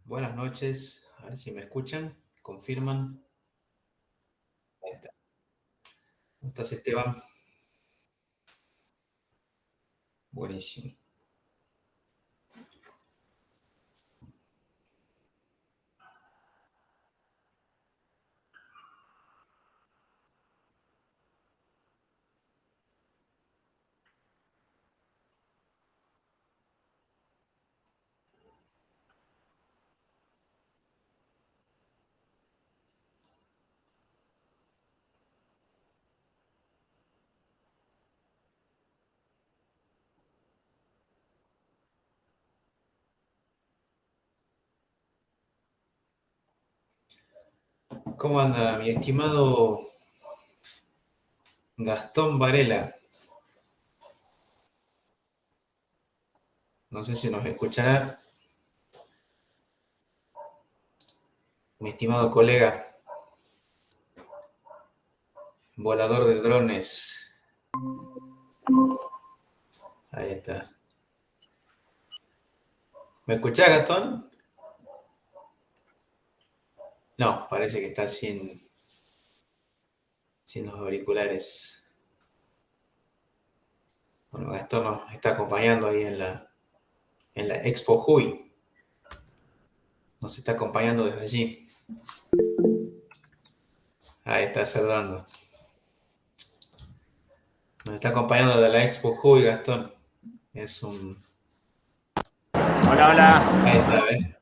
Buenas noches, a ver si me escuchan, confirman. Ahí está. ¿Cómo estás, Esteban? Buenísimo. ¿Cómo anda mi estimado Gastón Varela? No sé si nos escuchará, mi estimado colega, volador de drones. Ahí está. ¿Me escuchás, Gastón? No, parece que está sin los auriculares. Bueno, Gastón nos está acompañando ahí en la Expo Hui. Nos está acompañando desde allí. Ahí está saludando. Nos está acompañando de la Expo Hui, Gastón. Es un... Hola, hola. Ahí está, ¿ves?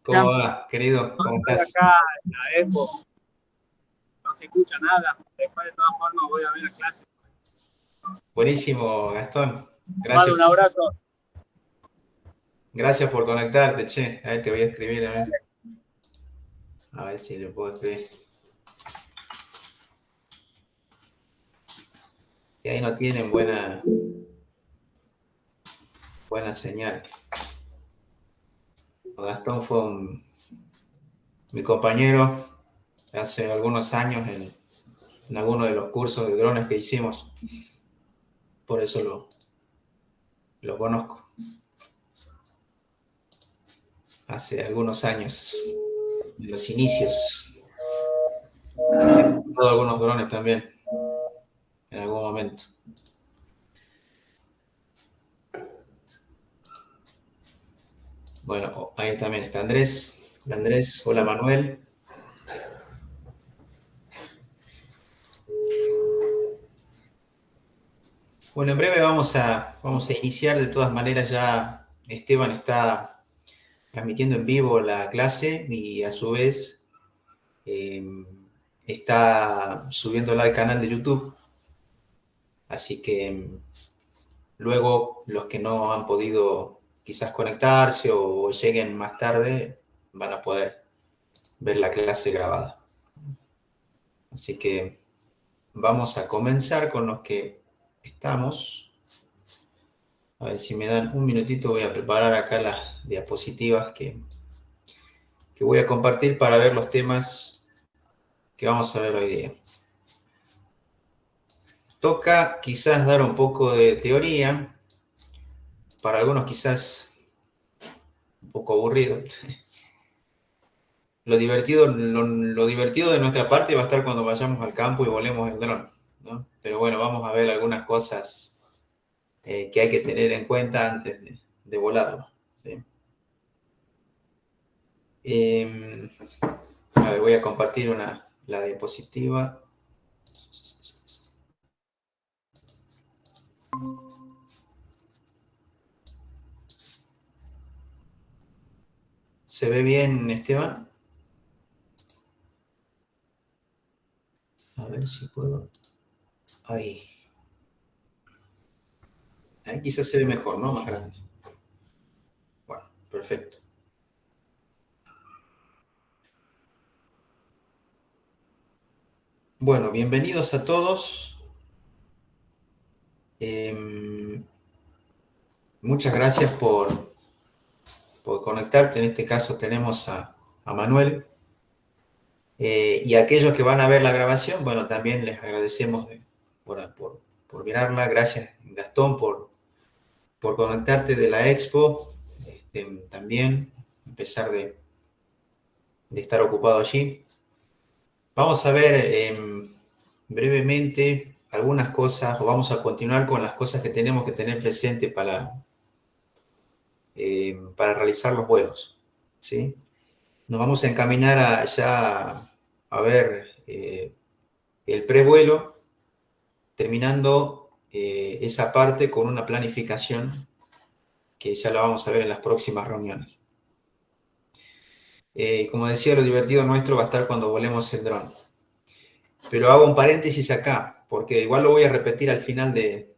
¿Cómo va, querido? ¿Cómo Estoy estás? acá en la Expo, no se escucha nada. Después, de todas formas, voy a ver la clase. Buenísimo, Gastón. Mando Gracias, un abrazo. gracias por conectarte, che. A ver, te voy a escribir, a ver si lo puedo escribir. Y ahí no tienen buena señal. Gastón fue mi compañero hace algunos años en alguno de los cursos de drones que hicimos. Por eso lo conozco. Hace algunos años, en los inicios. He probado algunos drones también, en algún momento. Bueno, ahí también está Andrés. Hola Andrés, hola Manuel. Bueno, en breve vamos a iniciar. De todas maneras, ya Esteban está transmitiendo en vivo la clase y a su vez eh, está subiéndola al canal de YouTube. Así que luego los que no han podido quizás conectarse o lleguen más tarde van a poder ver la clase grabada. Así que vamos a comenzar con los que estamos. A ver si me dan un minutito, voy a preparar acá las diapositivas que voy a compartir para ver los temas que vamos a ver hoy día. Toca quizás dar un poco de teoría, para algunos quizás un poco aburrido. Lo divertido de nuestra parte va a estar cuando vayamos al campo y volemos el dron, ¿no? Pero bueno, vamos a ver algunas cosas que hay que tener en cuenta antes de volarlo, ¿sí? A ver, voy a compartir la diapositiva. ¿Se ve bien, Esteban? A ver si puedo. Ahí. Ahí quizás se ve mejor, ¿no? Más grande. Bueno, perfecto. Bueno, bienvenidos a todos. Muchas gracias por conectarte. En este caso tenemos a Manuel. Y a aquellos que van a ver la grabación, bueno, también les agradecemos por mirarla. Gracias, Gastón, por conectarte de la expo. También. pesar de estar ocupado allí. Vamos a ver brevemente algunas cosas, o vamos a continuar con las cosas que tenemos que tener presente para realizar los vuelos, ¿sí? Nos vamos a encaminar a ver el prevuelo, terminando esa parte con una planificación que ya la vamos a ver en las próximas reuniones. Como decía, lo divertido nuestro va a estar cuando volemos el dron. Pero hago un paréntesis acá, porque igual lo voy a repetir al final de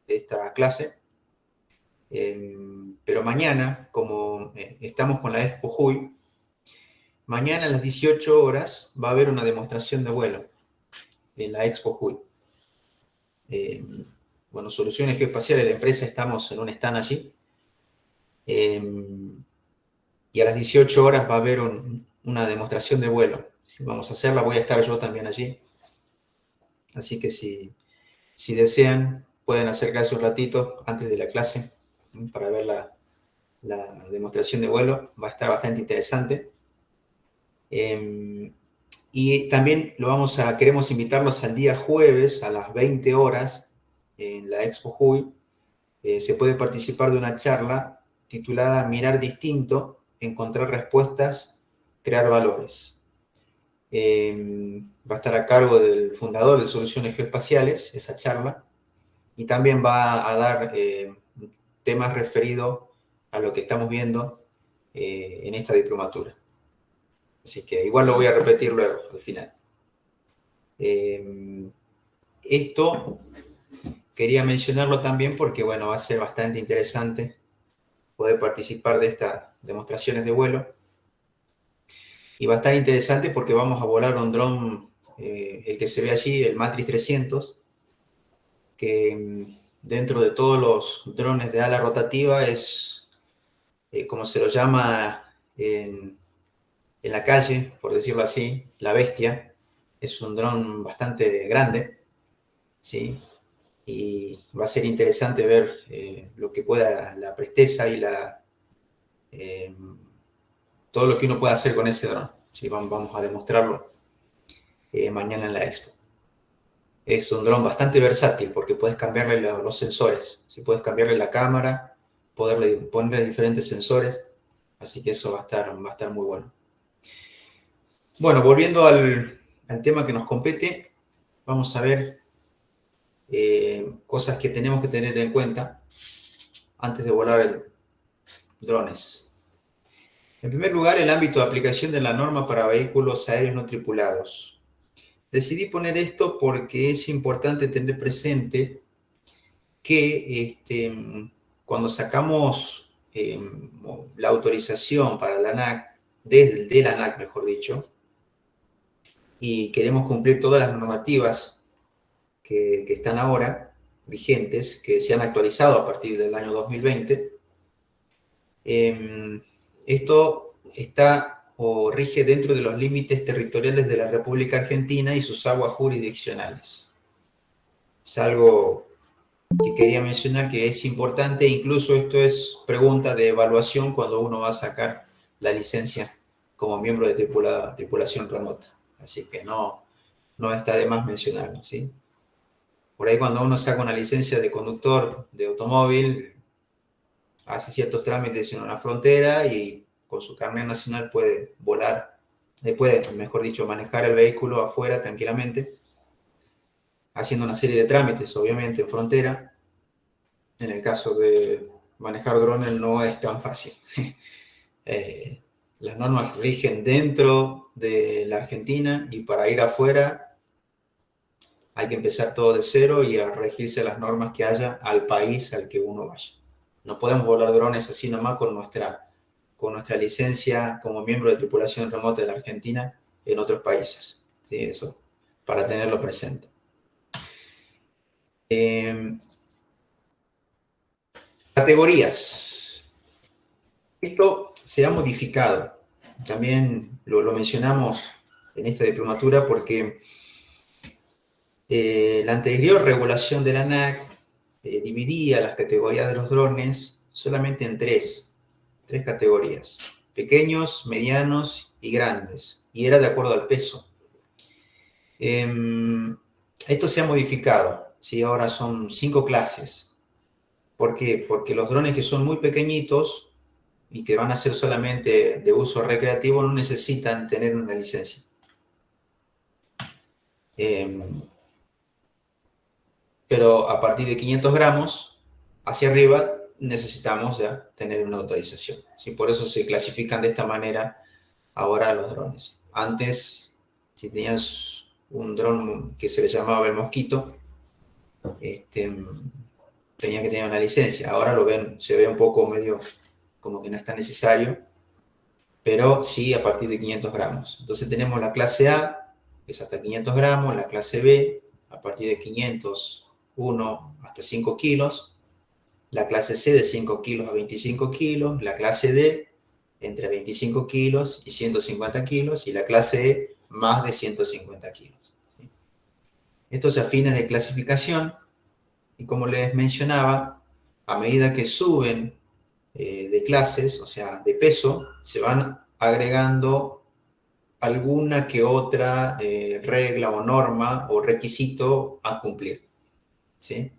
esta clase. Pero mañana, como estamos con la Expo Hui, mañana a las 18 horas va a haber una demostración de vuelo en la Expo Hui. Bueno, Soluciones Geoespaciales, la empresa, estamos en un stand allí. Y a las 18 horas va a haber una demostración de vuelo. Si vamos a hacerla, voy a estar yo también allí. Así que si desean, pueden acercarse un ratito antes de la clase para ver la demostración de vuelo. Va a estar bastante interesante. Y también queremos invitarlos al día jueves a las 20 horas en la Expo Hui. Se puede participar de una charla titulada Mirar distinto, encontrar respuestas, crear valores. Va a estar a cargo del fundador de Soluciones Geoespaciales, esa charla, y también va a dar temas referidos a lo que estamos viendo en esta diplomatura. Así que igual lo voy a repetir luego, al final. Esto quería mencionarlo también porque, bueno, va a ser bastante interesante poder participar de estas demostraciones de vuelo. Y va a estar interesante porque vamos a volar un dron, el que se ve allí, el Matrix 300, que dentro de todos los drones de ala rotativa es, como se lo llama en la calle, por decirlo así, la bestia. Es un dron bastante grande, ¿sí? Y va a ser interesante ver lo que pueda, la presteza y todo lo que uno puede hacer con ese dron. ¿Sí? Vamos a demostrarlo mañana en la expo. Es un dron bastante versátil porque puedes cambiarle los sensores. ¿Sí? Puedes cambiarle la cámara, ponerle diferentes sensores. Así que eso va a estar muy bueno. Bueno, volviendo al tema que nos compete, vamos a ver cosas que tenemos que tener en cuenta antes de volar drones. En primer lugar, el ámbito de aplicación de la norma para vehículos aéreos no tripulados. Decidí poner esto porque es importante tener presente que cuando sacamos la autorización para la ANAC, de la ANAC, mejor dicho, y queremos cumplir todas las normativas que están ahora vigentes, que se han actualizado a partir del año 2020, esto está o rige dentro de los límites territoriales de la República Argentina y sus aguas jurisdiccionales. Es algo que quería mencionar que es importante, incluso esto es pregunta de evaluación cuando uno va a sacar la licencia como miembro de tripulación remota. Así que no está de más mencionarlo, ¿sí? Por ahí cuando uno saca una licencia de conductor de automóvil, hace ciertos trámites en una frontera y con su carnet nacional puede volar, puede, mejor dicho, manejar el vehículo afuera tranquilamente, haciendo una serie de trámites, obviamente, en frontera. En el caso de manejar drones no es tan fácil. Las normas rigen dentro de la Argentina y para ir afuera hay que empezar todo de cero y a regirse las normas que haya al país al que uno vaya. No podemos volar drones así nomás con nuestra licencia como miembro de tripulación remota de la Argentina en otros países. ¿Sí? Eso, para tenerlo presente. Categorías. Esto se ha modificado. También lo mencionamos en esta diplomatura porque la anterior regulación de la ANAC dividía las categorías de los drones solamente en 3. tres categorías: pequeños, medianos y grandes, y era de acuerdo al peso. Esto se ha modificado, ¿sí? Ahora son 5 clases. ¿Por qué? Porque los drones que son muy pequeñitos y que van a ser solamente de uso recreativo no necesitan tener una licencia. Pero a partir de 500 gramos hacia arriba necesitamos ya tener una autorización, ¿sí? Por eso se clasifican de esta manera ahora los drones. Antes, si tenías un dron que se le llamaba el Mosquito, tenía que tener una licencia. Ahora se ve un poco medio como que no es tan necesario, pero sí a partir de 500 gramos. Entonces tenemos la clase A, que es hasta 500 gramos, la clase B, a partir de 501 hasta 5 kilos, la clase C de 5 kilos a 25 kilos, la clase D entre 25 kilos y 150 kilos, y la clase E más de 150 kilos. Estos afines de clasificación, y como les mencionaba, a medida que suben de clases, o sea, de peso, se van agregando alguna que otra regla o norma o requisito a cumplir, ¿sí?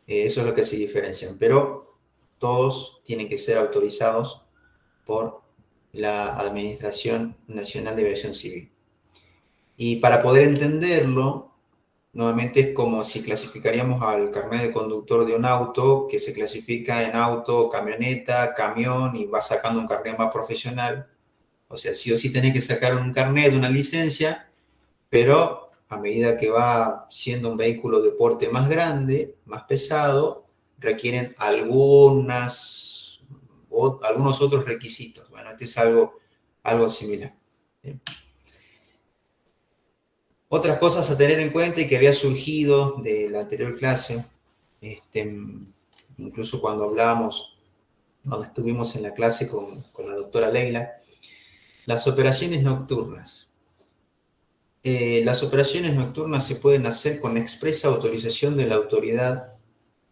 Eso es lo que se diferencian, pero todos tienen que ser autorizados por la Administración Nacional de Aviación Civil. Y para poder entenderlo, nuevamente es como si clasificaríamos al carnet de conductor de un auto, que se clasifica en auto, camioneta, camión, y va sacando un carnet más profesional. O sea, sí o sí tenés que sacar un carnet, una licencia, pero a medida que va siendo un vehículo de porte más grande, más pesado, requieren algunos otros requisitos. Bueno, este es algo similar. ¿Sí? Otras cosas a tener en cuenta y que había surgido de la anterior clase, incluso cuando estuvimos en la clase con la doctora Leila, las operaciones nocturnas. Las operaciones nocturnas se pueden hacer con expresa autorización de la autoridad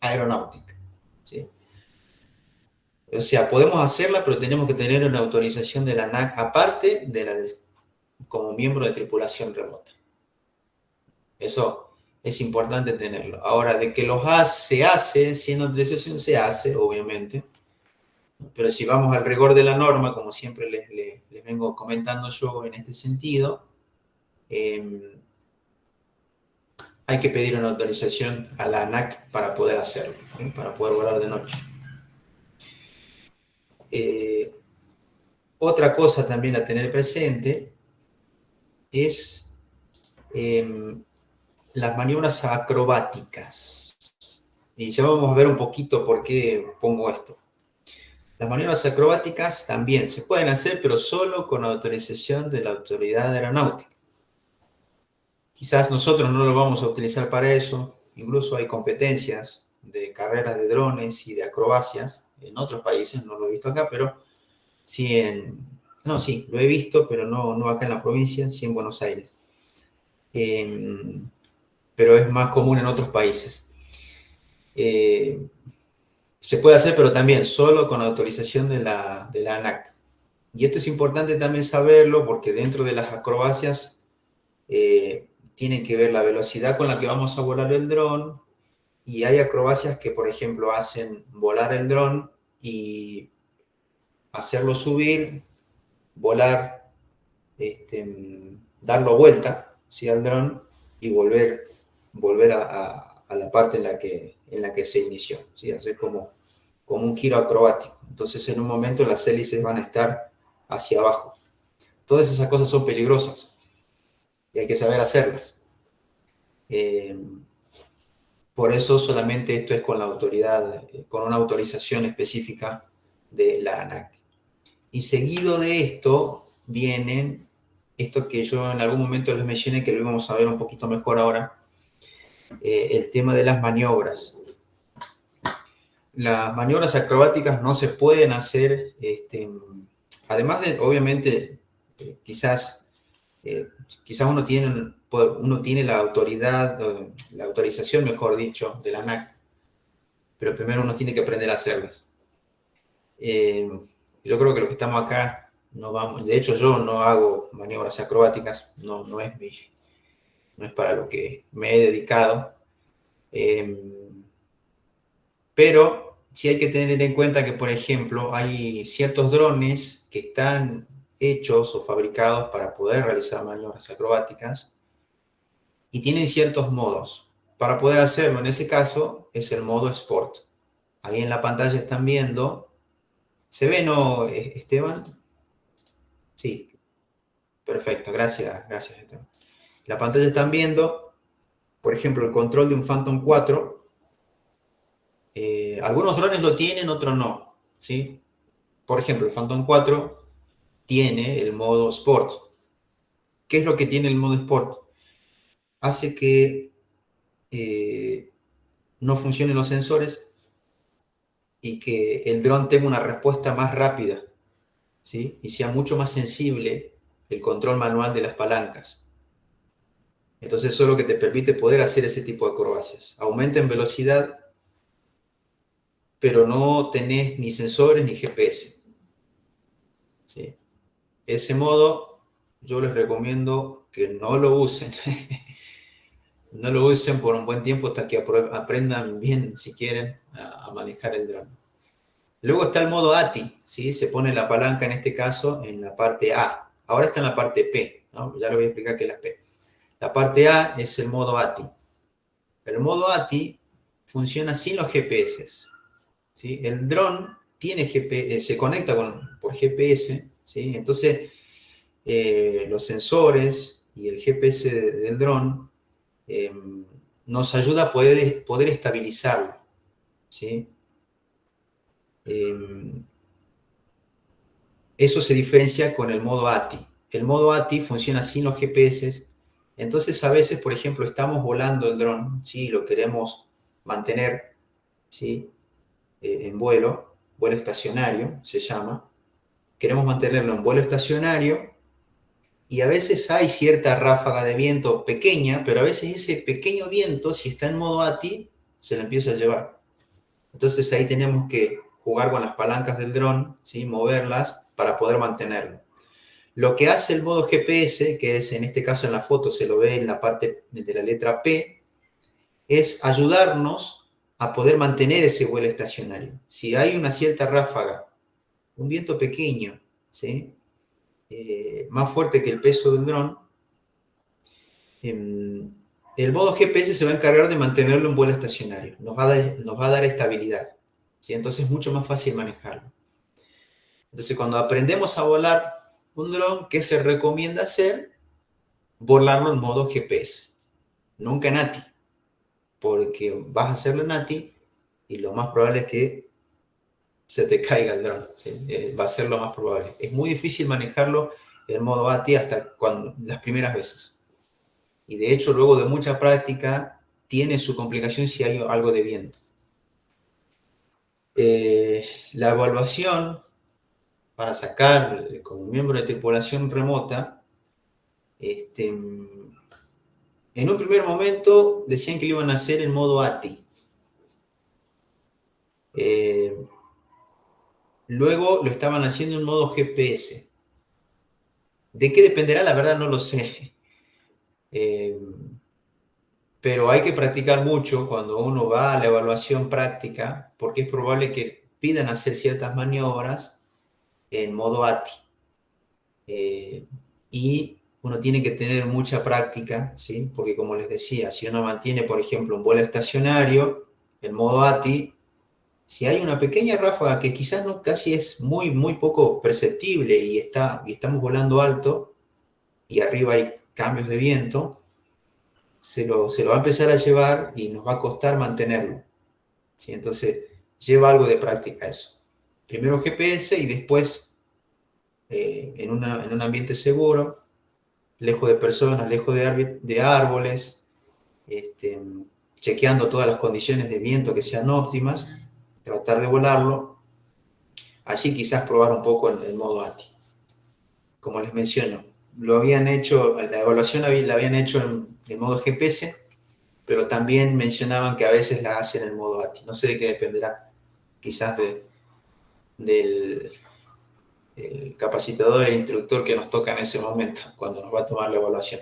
aeronáutica, ¿sí? O sea, podemos hacerla, pero tenemos que tener una autorización de la ANAC aparte de como miembro de tripulación remota. Eso es importante tenerlo. Ahora, de que se hace, sin autorización se hace, obviamente. Pero si vamos al rigor de la norma, como siempre les vengo comentando yo en este sentido, hay que pedir una autorización a la ANAC para poder hacerlo, para poder volar de noche. Otra cosa también a tener presente es las maniobras acrobáticas. Y ya vamos a ver un poquito por qué pongo esto. Las maniobras acrobáticas también se pueden hacer, pero solo con autorización de la autoridad aeronáutica. Quizás nosotros no lo vamos a utilizar para eso. Incluso hay competencias de carreras de drones y de acrobacias en otros países, no lo he visto acá, pero sí sí, lo he visto, pero no acá en la provincia, sí en Buenos Aires. Pero es más común en otros países. Se puede hacer, pero también solo con autorización de la ANAC. Y esto es importante también saberlo porque dentro de las acrobacias tienen que ver la velocidad con la que vamos a volar el dron, y hay acrobacias que, por ejemplo, hacen volar el dron y hacerlo subir, volar, darlo vuelta, ¿sí?, al dron, y volver a la parte en la que se inició, ¿sí? Hacer como un giro acrobático. Entonces, en un momento las hélices van a estar hacia abajo. Todas esas cosas son peligrosas y hay que saber hacerlas. Por eso solamente esto es con la autoridad, con una autorización específica de la ANAC. Y seguido de esto vienen esto que yo en algún momento les mencioné, que lo íbamos a ver un poquito mejor ahora, el tema de las maniobras. Las maniobras acrobáticas no se pueden hacer, además de, obviamente, quizás uno tiene la autorización, mejor dicho, de la ANAC, pero primero uno tiene que aprender a hacerlas. Yo creo que los que estamos acá no vamos, de hecho yo no hago maniobras acrobáticas, no es para lo que me he dedicado. Pero sí hay que tener en cuenta que, por ejemplo, hay ciertos drones que están hechos o fabricados para poder realizar maniobras acrobáticas y tienen ciertos modos. Para poder hacerlo, en ese caso, es el modo Sport. Ahí en la pantalla están viendo. ¿Se ve, no, Esteban? Sí, perfecto, gracias, Esteban. En la pantalla están viendo, por ejemplo, el control de un Phantom 4. Algunos drones lo tienen, otros no, ¿sí? Por ejemplo, el Phantom 4 tiene el modo Sport. ¿Qué es lo que tiene el modo Sport? Hace que no funcionen los sensores y que el dron tenga una respuesta más rápida, ¿sí? Y sea mucho más sensible el control manual de las palancas. Entonces eso es lo que te permite poder hacer ese tipo de acrobacias. Aumenta en velocidad, pero no tenés ni sensores ni GPS, ¿sí? Ese modo yo les recomiendo que no lo usen. No lo usen por un buen tiempo hasta que aprendan bien, si quieren, a manejar el dron. Luego está el modo ATI, ¿sí? Se pone la palanca en este caso en la parte A. Ahora está en la parte P, ¿no? Ya le voy a explicar qué es la P. La parte A es el modo ATI. El modo ATI funciona sin los GPS, ¿sí? El dron tiene GPS, se conecta por GPS, ¿sí? Entonces, los sensores y el GPS del dron nos ayuda a poder estabilizarlo, ¿sí? Eso se diferencia con el modo ATI. El modo ATI funciona sin los GPS, entonces a veces, por ejemplo, estamos volando el dron, ¿sí? Lo queremos mantener, ¿sí? En vuelo estacionario se llama. Queremos mantenerlo en vuelo estacionario y a veces hay cierta ráfaga de viento pequeña, pero a veces ese pequeño viento, si está en modo ATI, se lo empieza a llevar. Entonces ahí tenemos que jugar con las palancas del dron, ¿sí? Moverlas para poder mantenerlo. Lo que hace el modo GPS, que es en este caso en la foto se lo ve en la parte de la letra P, es ayudarnos a poder mantener ese vuelo estacionario. Si hay una cierta ráfaga, un viento pequeño, ¿sí? Más fuerte que el peso del dron, el modo GPS se va a encargar de mantenerlo en vuelo estacionario. Nos va a dar estabilidad, ¿sí? Entonces es mucho más fácil manejarlo. Entonces cuando aprendemos a volar un dron, ¿qué se recomienda hacer? Volarlo en modo GPS, nunca en ATI, porque vas a hacerlo en ATI y lo más probable es que se te caiga el dron, ¿sí? Va a ser lo más probable. Es muy difícil manejarlo en modo ATI hasta las primeras veces. Y de hecho, luego de mucha práctica, tiene su complicación si hay algo de viento. La evaluación para sacar como miembro de tripulación remota, en un primer momento decían que lo iban a hacer en modo ATI. Luego lo estaban haciendo en modo GPS. ¿De qué dependerá? La verdad no lo sé. Pero hay que practicar mucho cuando uno va a la evaluación práctica, porque es probable que pidan hacer ciertas maniobras en modo ATI. Y uno tiene que tener mucha práctica, ¿sí? Porque como les decía, si uno mantiene, por ejemplo, un vuelo estacionario en modo ATI, si hay una pequeña ráfaga que quizás no casi es muy poco perceptible y estamos volando alto y arriba hay cambios de viento, se lo va a empezar a llevar y nos va a costar mantenerlo, ¿sí? Entonces lleva algo de práctica eso. Primero GPS y después en un ambiente seguro, lejos de personas, lejos de árboles, chequeando todas las condiciones de viento que sean óptimas, tratar de volarlo. Allí quizás probar un poco en modo ATI. Como les menciono, lo habían hecho, la evaluación la habían hecho en modo GPS, pero también mencionaban que a veces la hacen en modo ATI. No sé de qué dependerá, quizás del el capacitador e instructor que nos toca en ese momento, cuando nos va a tomar la evaluación.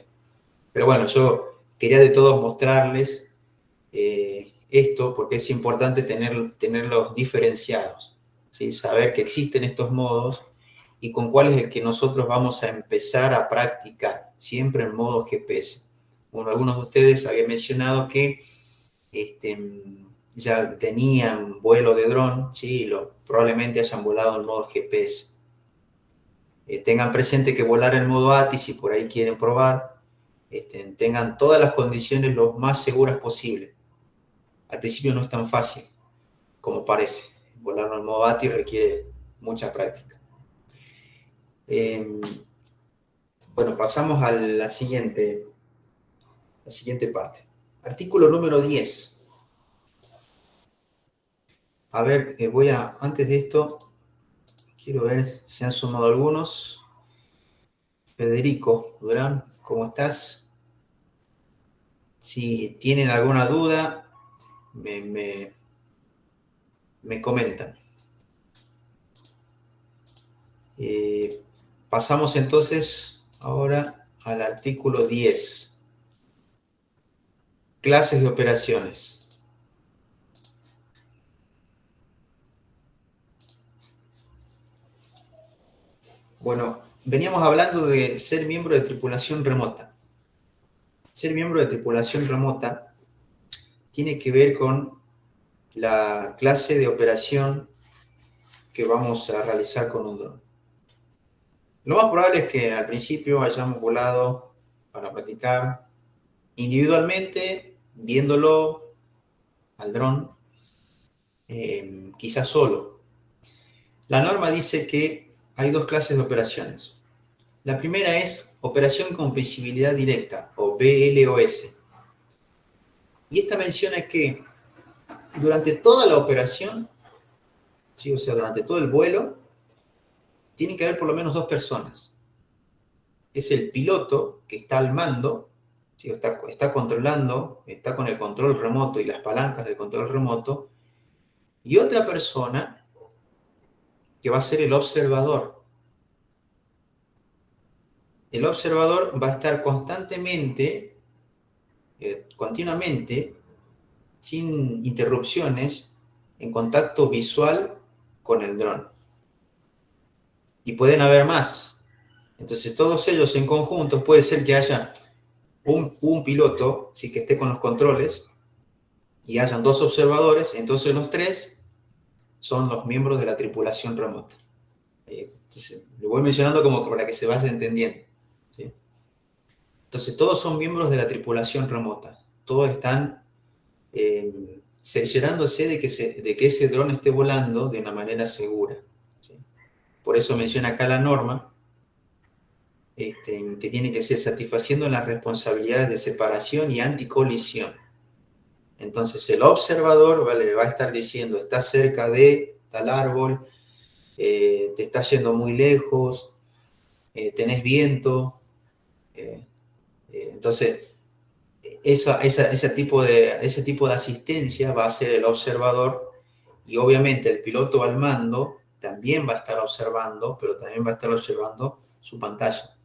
Pero bueno, yo quería de todos mostrarles esto, porque es importante tenerlos diferenciados, ¿sí? Saber que existen estos modos y con cuál es el que nosotros vamos a empezar a practicar, siempre en modo GPS. Bueno, algunos de ustedes habían mencionado que ya tenían vuelo de dron, ¿sí? Probablemente hayan volado en modo GPS. Tengan presente que volar en modo ATI, si por ahí quieren probar, tengan todas las condiciones lo más seguras posible. Al principio no es tan fácil como parece. Volar en modo ATI requiere mucha práctica. Bueno, pasamos a la siguiente parte. Artículo número 10. A ver, antes de esto, quiero ver si han sumado algunos. Federico Durán, ¿cómo estás? Si tienen alguna duda, me comentan. Pasamos entonces ahora al artículo 10. Clases de operaciones. Bueno, veníamos hablando de ser miembro de tripulación remota. Ser miembro de tripulación remota tiene que ver con la clase de operación que vamos a realizar con un dron. Lo más probable es que al principio hayamos volado para practicar individualmente, viéndolo al dron, quizás solo. La norma dice que hay dos clases de operaciones. La primera es operación con visibilidad directa, o BLOS. Y esta menciona que durante toda la operación, ¿sí? O sea, durante todo el vuelo, tiene que haber por lo menos dos personas. Es el piloto que está al mando, ¿sí? Está controlando, está con el control remoto y las palancas del control remoto, y otra persona que va a ser el observador. El observador va a estar constantemente, continuamente, sin interrupciones, en contacto visual con el dron. Y pueden haber más. Entonces, todos ellos en conjunto, puede ser que haya un piloto, sí, que esté con los controles, y hayan dos observadores, entonces los tres son los miembros de la tripulación remota. Entonces, lo voy mencionando como para que se vaya entendiendo, ¿sí? Entonces, todos son miembros de la tripulación remota. Todos están cerciorándose de que ese dron esté volando de una manera segura, ¿sí? Por eso menciona acá la norma, que tiene que ser satisfaciendo las responsabilidades de separación y anticolisión. Entonces el observador, ¿vale?, le va a estar diciendo, estás cerca de tal árbol, te estás yendo muy lejos, tenés viento. Entonces, ese tipo de asistencia va a ser el observador, y obviamente el piloto al mando también va a estar observando, pero también va a estar observando su pantalla.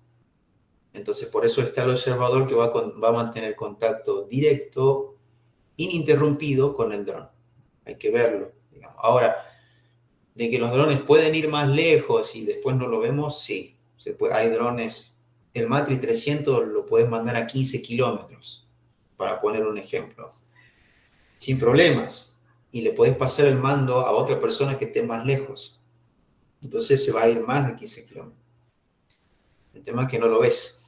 Entonces, por eso está el observador que va a mantener contacto directo, ininterrumpido con el dron. Hay que verlo, digamos. Ahora, de que los drones pueden ir más lejos y después no lo vemos, sí. Hay drones, el Matrix 300 lo puedes mandar a 15 kilómetros, para poner un ejemplo, sin problemas. Y le puedes pasar el mando a otra persona que esté más lejos. Entonces se va a ir más de 15 kilómetros. El tema es que no lo ves.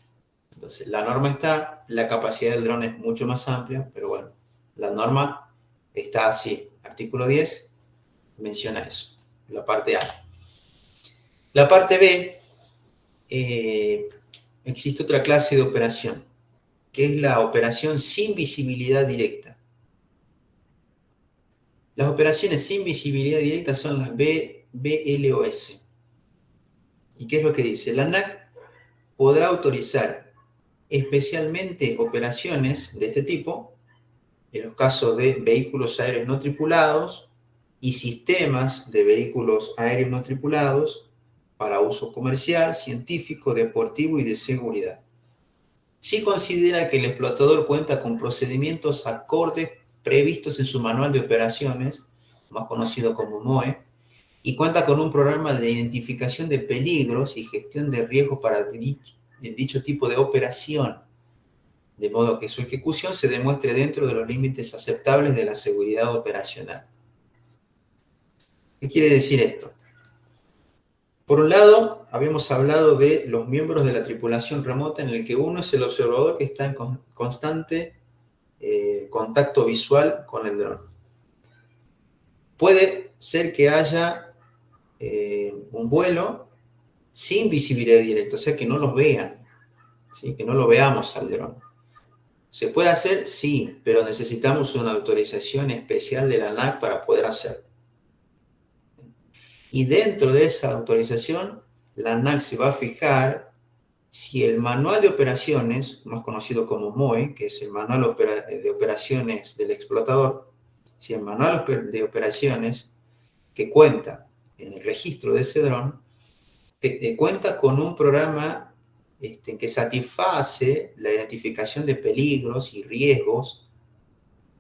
Entonces, la norma está, la capacidad del dron es mucho más amplia, pero bueno, la norma está así. Artículo 10 menciona eso, la parte A. La parte B, existe otra clase de operación, que es la operación sin visibilidad directa. Las operaciones sin visibilidad directa son las BLOS. ¿Y qué es lo que dice? La ANAC podrá autorizar especialmente operaciones de este tipo en los casos de vehículos aéreos no tripulados y sistemas de vehículos aéreos no tripulados, para uso comercial, científico, deportivo y de seguridad. Si considera que el explotador cuenta con procedimientos acordes previstos en su manual de operaciones, más conocido como MOE, y cuenta con un programa de identificación de peligros y gestión de riesgos para dicho tipo de operación, de modo que su ejecución se demuestre dentro de los límites aceptables de la seguridad operacional. ¿Qué quiere decir esto? Por un lado, habíamos hablado de los miembros de la tripulación remota, en el que uno es el observador que está en constante contacto visual con el dron. Puede ser que haya un vuelo sin visibilidad directa, o sea, que no los vean, ¿sí? Que no lo veamos al dron. ¿Se puede hacer? Sí, pero necesitamos una autorización especial de la ANAC para poder hacerlo. Y dentro de esa autorización, la ANAC se va a fijar si el manual de operaciones, más conocido como MOE, que es el manual de operaciones del explotador, si el manual de operaciones que cuenta en el registro de ese dron, cuenta con un programa que satisface la identificación de peligros y riesgos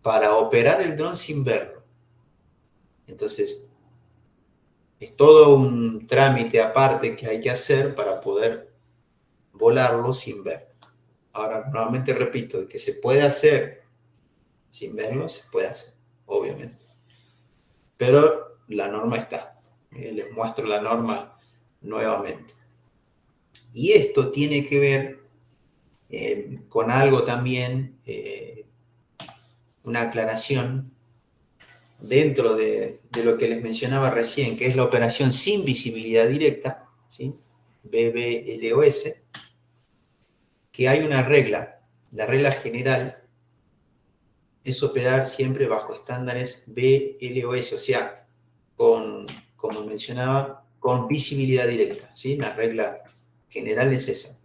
para operar el dron sin verlo. Entonces, es todo un trámite aparte que hay que hacer para poder volarlo sin verlo. Ahora, nuevamente repito, que se puede hacer sin verlo, se puede hacer, obviamente. Pero la norma está. Les muestro la norma nuevamente. Y esto tiene que ver con algo también, una aclaración dentro de lo que les mencionaba recién, que es la operación sin visibilidad directa, ¿sí? BBLOS, que hay una regla. La regla general es operar siempre bajo estándares BLOS, o sea, como mencionaba, con visibilidad directa, ¿sí? La regla general es esa.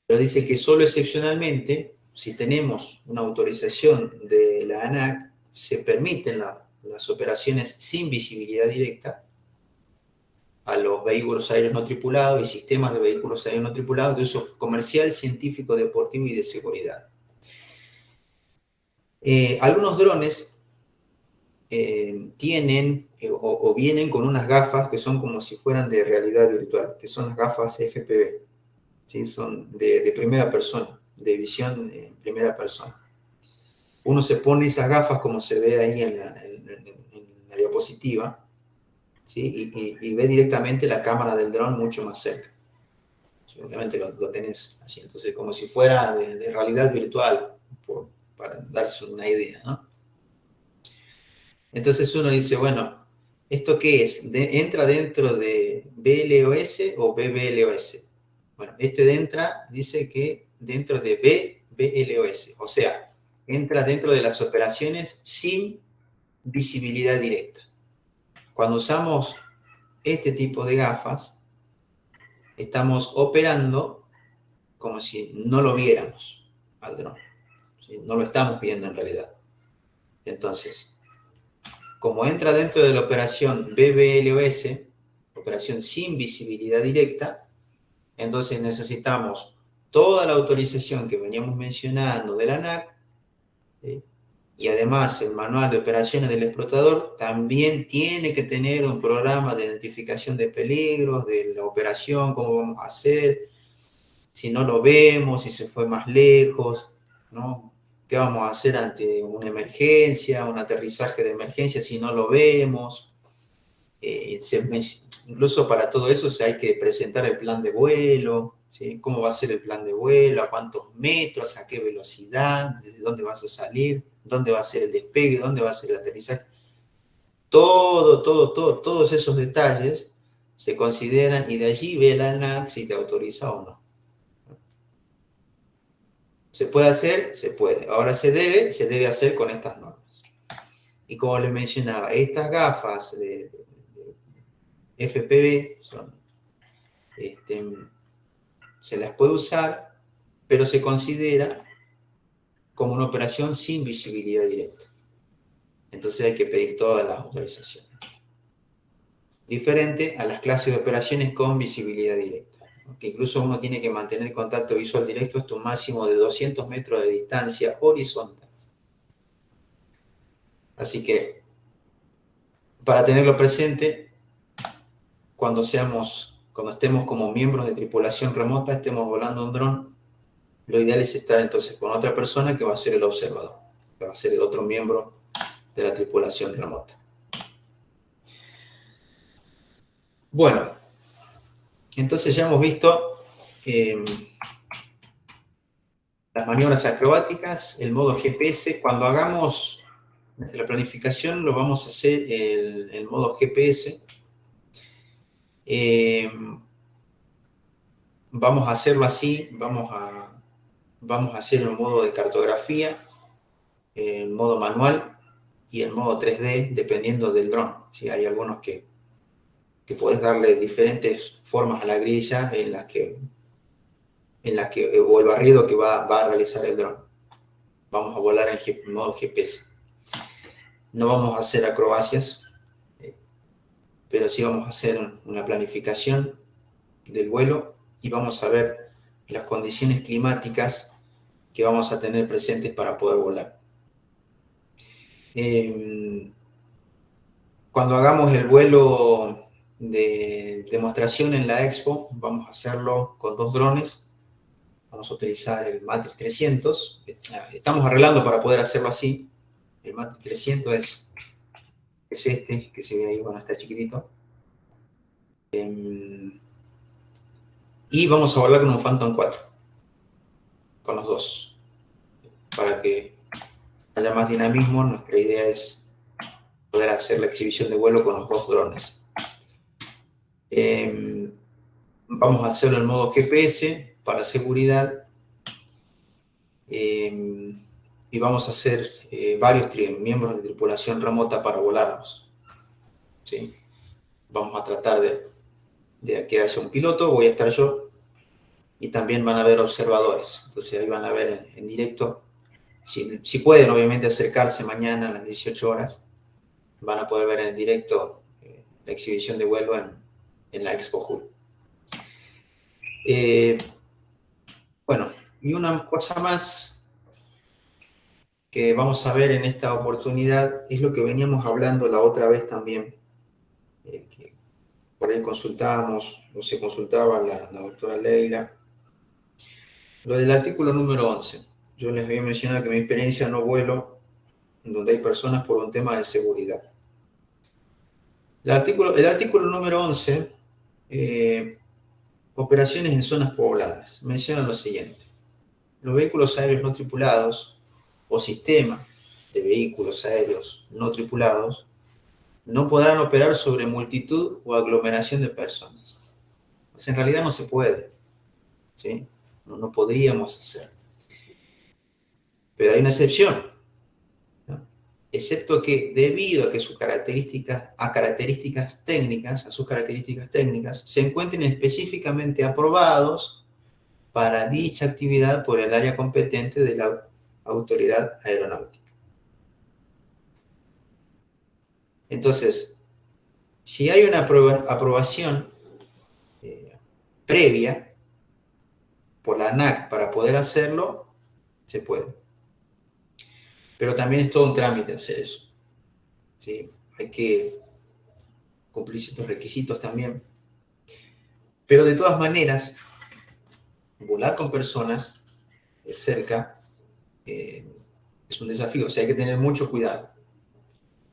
Pero dice que solo excepcionalmente, si tenemos una autorización de la ANAC, se permiten las operaciones sin visibilidad directa a los vehículos aéreos no tripulados y sistemas de vehículos aéreos no tripulados de uso comercial, científico, deportivo y de seguridad. Algunos drones tienen o vienen con unas gafas que son como si fueran de realidad virtual, que son las gafas FPV, ¿sí? Son de primera persona, de visión en primera persona. Uno se pone esas gafas como se ve ahí en la diapositiva, ¿sí? Y ve directamente la cámara del dron mucho más cerca. ¿Sí? Obviamente lo tenés así, entonces como si fuera de realidad virtual, para darse una idea, ¿no? Entonces uno dice, bueno, ¿esto qué es? ¿Entra dentro de BLOS o BBLOS? Bueno, dice que dentro de BBLOS, o sea, entra dentro de las operaciones sin visibilidad directa. Cuando usamos este tipo de gafas, estamos operando como si no lo viéramos al dron, ¿sí? No lo estamos viendo en realidad. Entonces, como entra dentro de la operación BBLOS, operación sin visibilidad directa, entonces necesitamos toda la autorización que veníamos mencionando de la ANAC, ¿sí? Y además el manual de operaciones del explotador también tiene que tener un programa de identificación de peligros, de la operación, cómo vamos a hacer, si no lo vemos, si se fue más lejos, ¿no? ¿Qué vamos a hacer ante una emergencia, un aterrizaje de emergencia si no lo vemos? Incluso para todo eso hay que presentar el plan de vuelo, ¿sí? ¿Cómo va a ser el plan de vuelo? ¿A cuántos metros? ¿A qué velocidad? ¿Desde dónde vas a salir? ¿Dónde va a ser el despegue? ¿Dónde va a ser el aterrizaje? Todos esos detalles se consideran y de allí ve la ANAC si te autoriza o no. ¿Se puede hacer? Se puede. Ahora se debe hacer con estas normas. Y como les mencionaba, estas gafas de FPV se las puede usar, pero se considera como una operación sin visibilidad directa. Entonces hay que pedir todas las autorizaciones. diferente a las clases de operaciones con visibilidad directa, que incluso uno tiene que mantener contacto visual directo hasta un máximo de 200 metros de distancia horizontal. Así que, para tenerlo presente, cuando estemos como miembros de tripulación remota, estemos volando un dron, lo ideal es estar entonces con otra persona que va a ser el observador, que va a ser el otro miembro de la tripulación remota. Bueno, entonces ya hemos visto las maniobras acrobáticas, el modo GPS. Cuando hagamos la planificación lo vamos a hacer el modo GPS. Vamos a hacerlo así, vamos a hacer el modo de cartografía, el modo manual y el modo 3D, dependiendo del dron. ¿Sí? Hay algunos que podés darle diferentes formas a la grilla o el barrido que va a realizar el dron. Vamos a volar en modo GPS. No vamos a hacer acrobacias, pero sí vamos a hacer una planificación del vuelo y vamos a ver las condiciones climáticas que vamos a tener presentes para poder volar. Cuando hagamos el vuelo de demostración en la Expo, vamos a hacerlo con 2 drones. Vamos a utilizar el Matrix 300. Estamos arreglando para poder hacerlo así. El Matrix 300 es este, que se ve ahí, bueno, está chiquitito. Y vamos a volar con un Phantom 4, con los 2. Para que haya más dinamismo, nuestra idea es poder hacer la exhibición de vuelo con los 2 drones. Vamos a hacerlo en modo GPS para seguridad. Y vamos a hacer varios miembros de tripulación remota para volarlos. ¿Sí? Vamos a tratar de que haya un piloto, voy a estar yo, y también van a haber observadores. Entonces ahí van a ver en directo, si pueden obviamente acercarse mañana a las 18 horas, van a poder ver en directo la exhibición de vuelo en la Expo Hub. Bueno, y una cosa más que vamos a ver en esta oportunidad es lo que veníamos hablando la otra vez también, que por ahí consultábamos, o se consultaba la doctora Leila, lo del artículo número 11. Yo les había mencionado que en mi experiencia no vuelo donde hay personas por un tema de seguridad. El artículo número 11, operaciones en zonas pobladas, menciona lo siguiente: los vehículos aéreos no tripulados o sistema de vehículos aéreos no tripulados no podrán operar sobre multitud o aglomeración de personas. Pues en realidad no se puede, ¿sí? No podríamos hacerlo. Pero hay una excepción, ¿no? Excepto que debido a que sus características técnicas, se encuentren específicamente aprobados para dicha actividad por el área competente de la autoridad aeronáutica. Entonces, si hay una aprobación previa por la ANAC para poder hacerlo, se puede. Pero también es todo un trámite hacer eso, ¿sí? Hay que cumplir ciertos requisitos también. Pero de todas maneras, volar con personas cerca es un desafío, o sea, hay que tener mucho cuidado.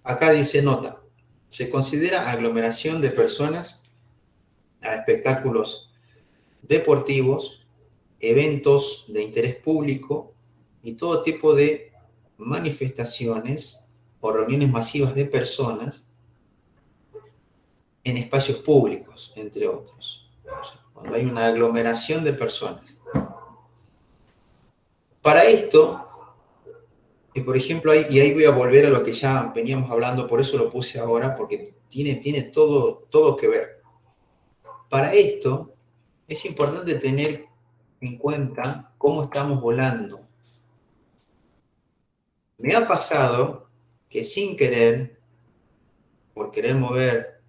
Acá dice nota: se considera aglomeración de personas a espectáculos deportivos, eventos de interés público y todo tipo de manifestaciones o reuniones masivas de personas en espacios públicos, entre otros. O sea, cuando hay una aglomeración de personas. Para esto, por ejemplo, y ahí voy a volver a lo que ya veníamos hablando, por eso lo puse ahora, porque tiene todo que ver. Para esto, es importante tener en cuenta cómo estamos volando. Me ha pasado que sin querer, por querer mover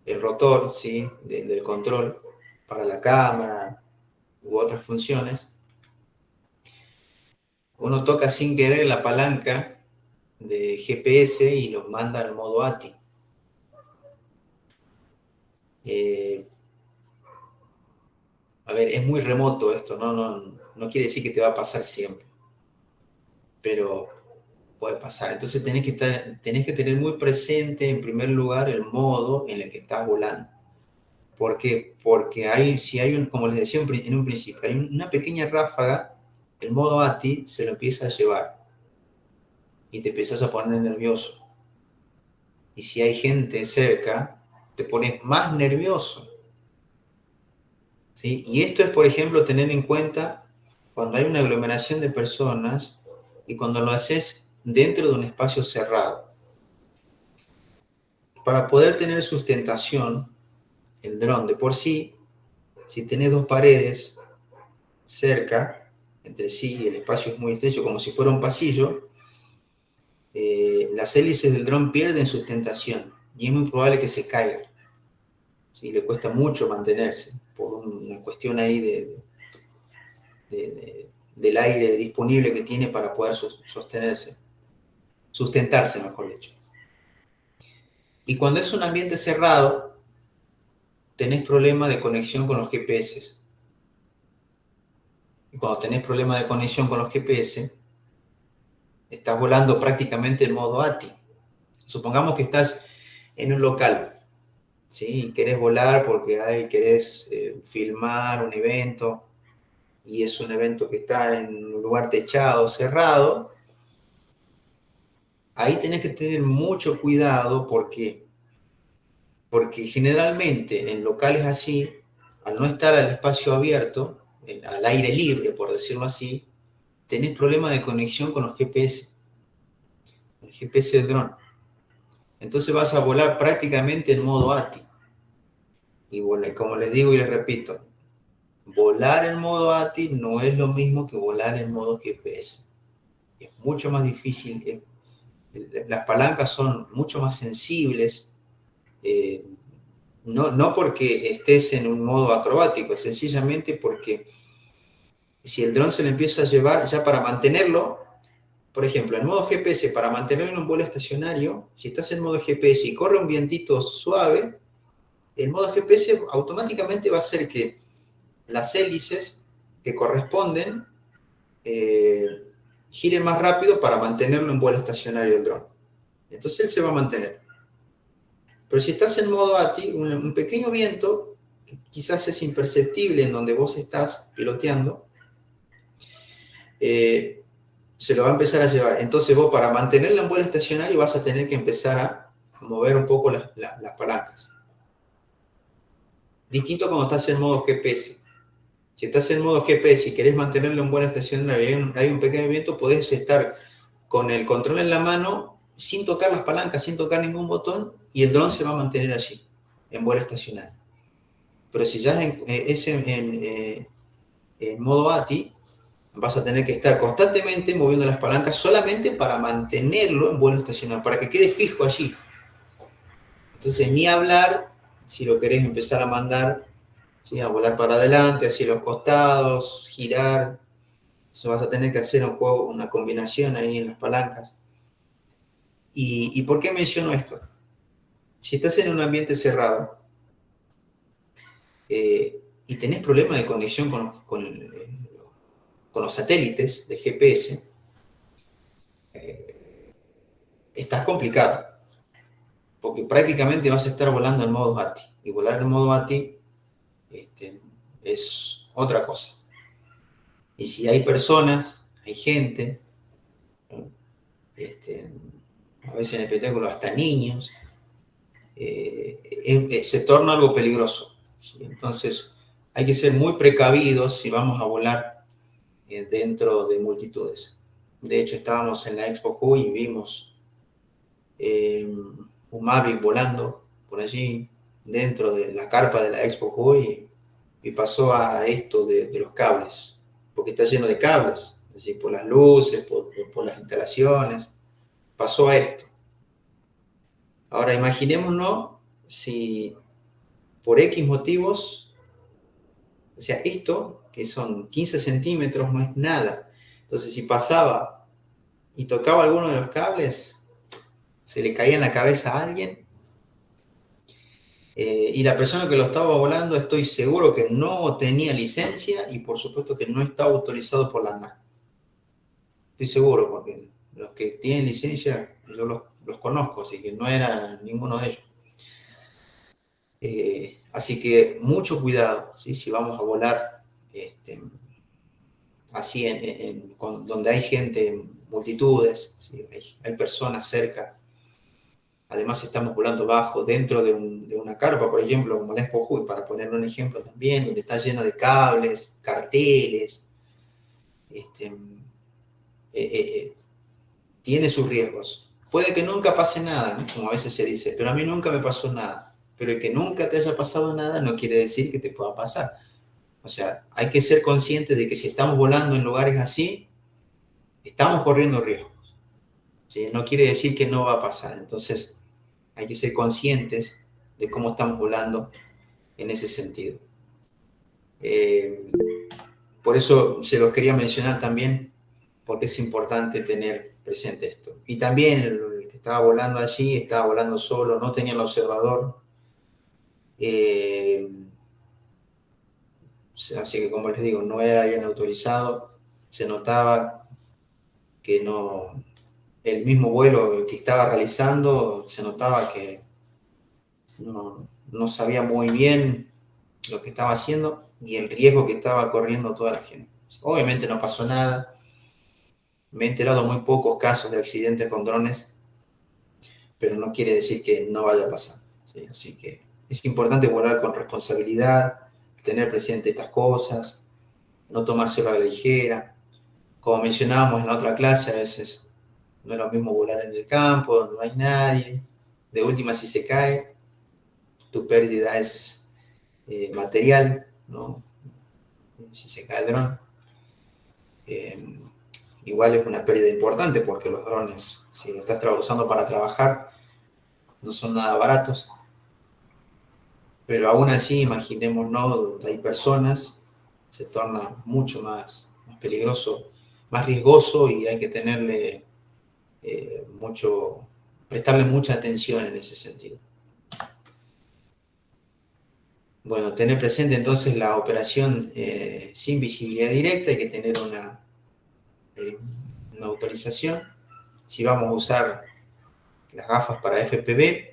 el rotor, ¿sí? Del control para la cámara u otras funciones, uno toca sin querer la palanca de GPS y los manda al modo ATI. Eh, a ver, es muy remoto esto, no quiere decir que te va a pasar siempre, pero puede pasar. Entonces tenés que tener muy presente, en primer lugar, el modo en el que estás volando. ¿Por qué? Porque si hay como les decía en un principio, hay una pequeña ráfaga, el modo ATI se lo empieza a llevar y te empiezas a poner nervioso. Y si hay gente cerca, te pones más nervioso. ¿Sí? Y esto es, por ejemplo, tener en cuenta cuando hay una aglomeración de personas y cuando lo haces dentro de un espacio cerrado. Para poder tener sustentación, el dron de por sí, si tenés dos paredes cerca entre sí y el espacio es muy estrecho, como si fuera un pasillo, las hélices del dron pierden sustentación y es muy probable que se caiga. ¿Sí? Le cuesta mucho mantenerse por una cuestión ahí del aire disponible que tiene para poder sostenerse, sustentarse, mejor dicho. Y cuando es un ambiente cerrado, tenés problema de conexión con los GPS. Y cuando tenés problema de conexión con los GPS, estás volando prácticamente en modo ATI. Supongamos que estás en un local, ¿sí? Y querés volar porque querés filmar un evento, y es un evento que está en un lugar techado, cerrado. Ahí tenés que tener mucho cuidado porque generalmente en locales así, al no estar al espacio abierto, al aire libre, por decirlo así, tenés problemas de conexión con los GPS, el GPS del dron. Entonces vas a volar prácticamente en modo ATI. Y bueno, como les digo y les repito, volar en modo ATI no es lo mismo que volar en modo GPS. Es mucho más difícil. Las palancas son mucho más sensibles. No porque estés en un modo acrobático, sencillamente porque si el dron se le empieza a llevar, ya para mantenerlo, por ejemplo, en modo GPS, para mantenerlo en un vuelo estacionario, si estás en modo GPS y corre un vientito suave, el modo GPS automáticamente va a hacer que las hélices que corresponden giren más rápido para mantenerlo en vuelo estacionario el dron. Entonces él se va a mantener. Pero si estás en modo ATI, un pequeño viento, que quizás es imperceptible en donde vos estás piloteando, se lo va a empezar a llevar. Entonces vos para mantenerlo en vuelo estacionario vas a tener que empezar a mover un poco las palancas. Distinto cuando estás en modo GPS. Si estás en modo GPS y querés mantenerlo en vuelo estacionario y hay un pequeño viento, podés estar con el control en la mano sin tocar las palancas, sin tocar ningún botón, y el dron se va a mantener allí, en vuelo estacionario. Pero si ya es en modo ATI, vas a tener que estar constantemente moviendo las palancas solamente para mantenerlo en vuelo estacionario, para que quede fijo allí. Entonces, ni hablar si lo querés empezar a mandar, ¿sí? A volar para adelante, hacia los costados, girar. Eso vas a tener que hacer un juego, una combinación ahí en las palancas. ¿Y por qué menciono esto? Si estás en un ambiente cerrado y tenés problemas de conexión con los satélites de GPS, estás complicado, porque prácticamente vas a estar volando en modo ATI. Y volar en modo ATI es otra cosa. Y si hay personas, hay gente, a veces en el espectáculo hasta niños, se torna algo peligroso. ¿Sí? Entonces hay que ser muy precavidos si vamos a volar dentro de multitudes. De hecho, estábamos en la Expo Ju y vimos un Mavic volando por allí, dentro de la carpa de la Expo Ju, y pasó a esto de los cables, porque está lleno de cables, así, por las luces, por las instalaciones, pasó a esto. Ahora imaginémonos si por X motivos, o sea, esto, que son 15 centímetros, no es nada. Entonces, si pasaba y tocaba alguno de los cables, se le caía en la cabeza a alguien, y la persona que lo estaba volando, estoy seguro que no tenía licencia y por supuesto que no estaba autorizado por la ANAC. Estoy seguro, porque los que tienen licencia, yo los conozco, así que no era ninguno de ellos. Así que mucho cuidado, ¿sí? Si vamos a volar así donde hay gente, multitudes, ¿sí? Hay personas cerca. Además estamos volando bajo, dentro de una carpa, por ejemplo, como la Expo Jujuy, para poner un ejemplo también, donde está lleno de cables, carteles. Este, tiene sus riesgos. Puede que nunca pase nada, ¿no? Como a veces se dice, pero a mí nunca me pasó nada. Pero el que nunca te haya pasado nada no quiere decir que te pueda pasar. O sea, hay que ser conscientes de que si estamos volando en lugares así, estamos corriendo riesgos, ¿sí? No quiere decir que no va a pasar. Entonces, hay que ser conscientes de cómo estamos volando en ese sentido. Por eso se los quería mencionar también, porque es importante tener presente esto. Y también el que estaba volando allí, estaba volando solo, no tenía el observador. Así que, como les digo, no era bien autorizado. Se notaba que no, el mismo vuelo que estaba realizando, se notaba que no sabía muy bien lo que estaba haciendo y el riesgo que estaba corriendo toda la gente. Obviamente no pasó nada. Me he enterado muy pocos casos de accidentes con drones, pero no quiere decir que no vaya a pasar, ¿sí? Así que es importante volar con responsabilidad, tener presente estas cosas, no tomárselo a la ligera. Como mencionábamos en la otra clase, a veces no es lo mismo volar en el campo, donde no hay nadie. De última, si se cae, tu pérdida es material, ¿no? Si se cae el dron. Igual es una pérdida importante porque los drones, si lo estás usando para trabajar, no son nada baratos. Pero aún así, imaginémonos, donde hay personas, se torna mucho más peligroso, más riesgoso y hay que tenerle prestarle mucha atención en ese sentido. Bueno, tener presente entonces la operación sin visibilidad directa, hay que tener una autorización. Si vamos a usar las gafas para FPV,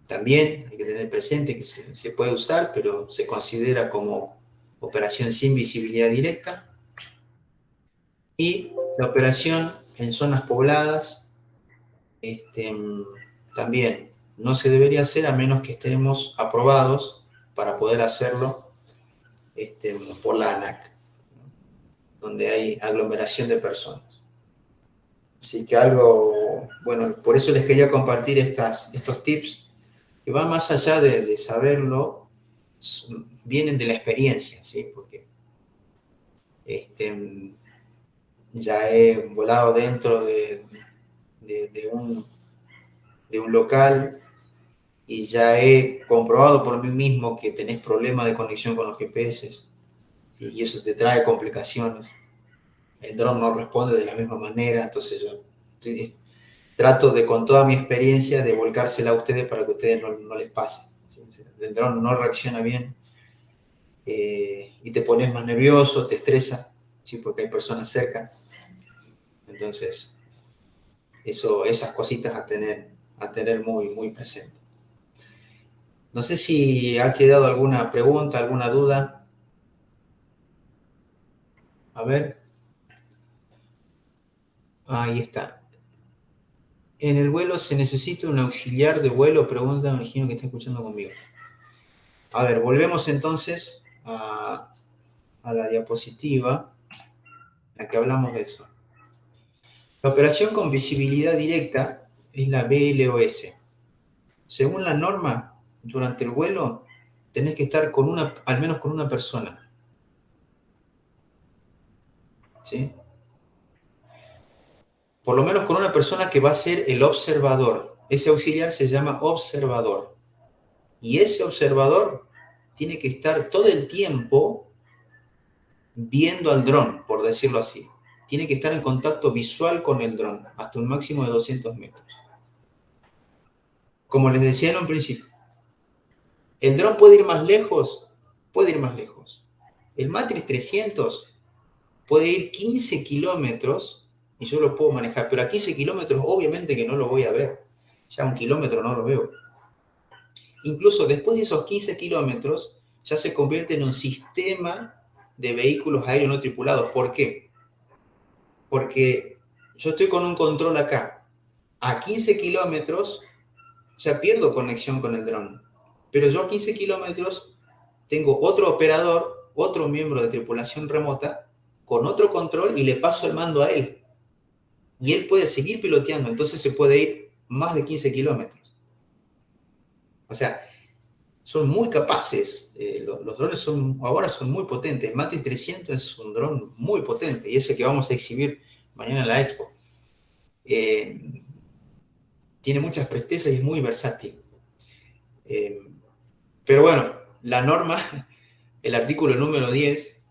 también hay que tener presente que se puede usar, pero se considera como operación sin visibilidad directa. Y la operación en zonas pobladas también no se debería hacer a menos que estemos aprobados para poder hacerlo por la ANAC, donde hay aglomeración de personas. Así que bueno, por eso les quería compartir estos tips que van más allá de saberlo, vienen de la experiencia, ¿sí? Porque ya he volado dentro de un local y ya he comprobado por mí mismo que tenés problemas de conexión con los GPS, ¿sí? Y eso te trae complicaciones. El dron no responde de la misma manera, entonces yo trato con toda mi experiencia de volcársela a ustedes para que a ustedes no les pase, ¿sí? El dron no reacciona bien y te pones más nervioso, te estresa, ¿sí? Porque hay personas cerca. Entonces, esas cositas a tener muy, muy presente. No sé si ha quedado alguna pregunta, alguna duda. A ver. Ahí está. En el vuelo se necesita un auxiliar de vuelo, pregunta, me imagino que está escuchando conmigo. A ver, volvemos entonces a la diapositiva, en la que hablamos de eso. La operación con visibilidad directa es la BLOS. Según la norma, durante el vuelo tenés que estar al menos con una persona, ¿sí? Por lo menos con una persona que va a ser el observador. Ese auxiliar se llama observador. Y ese observador tiene que estar todo el tiempo viendo al dron, por decirlo así. Tiene que estar en contacto visual con el dron, hasta un máximo de 200 metros. Como les decía en un principio, ¿el dron puede ir más lejos? Puede ir más lejos. El Matrix 300 puede ir 15 kilómetros y yo lo puedo manejar, pero a 15 kilómetros obviamente que no lo voy a ver. Ya a 1 kilómetro no lo veo. Incluso después de esos 15 kilómetros ya se convierte en un sistema de vehículos aéreos no tripulados. ¿Por qué? Porque yo estoy con un control acá. A 15 kilómetros ya pierdo conexión con el dron. Pero yo a 15 kilómetros tengo otro operador, otro miembro de tripulación remota, con otro control y le paso el mando a él. Y él puede seguir piloteando, entonces se puede ir más de 15 kilómetros. O sea, son muy capaces. Los drones ahora son muy potentes. El Matrix 300 es un dron muy potente y ese que vamos a exhibir mañana en la Expo. Tiene muchas prestezas y es muy versátil. Pero bueno, la norma, el artículo número 10,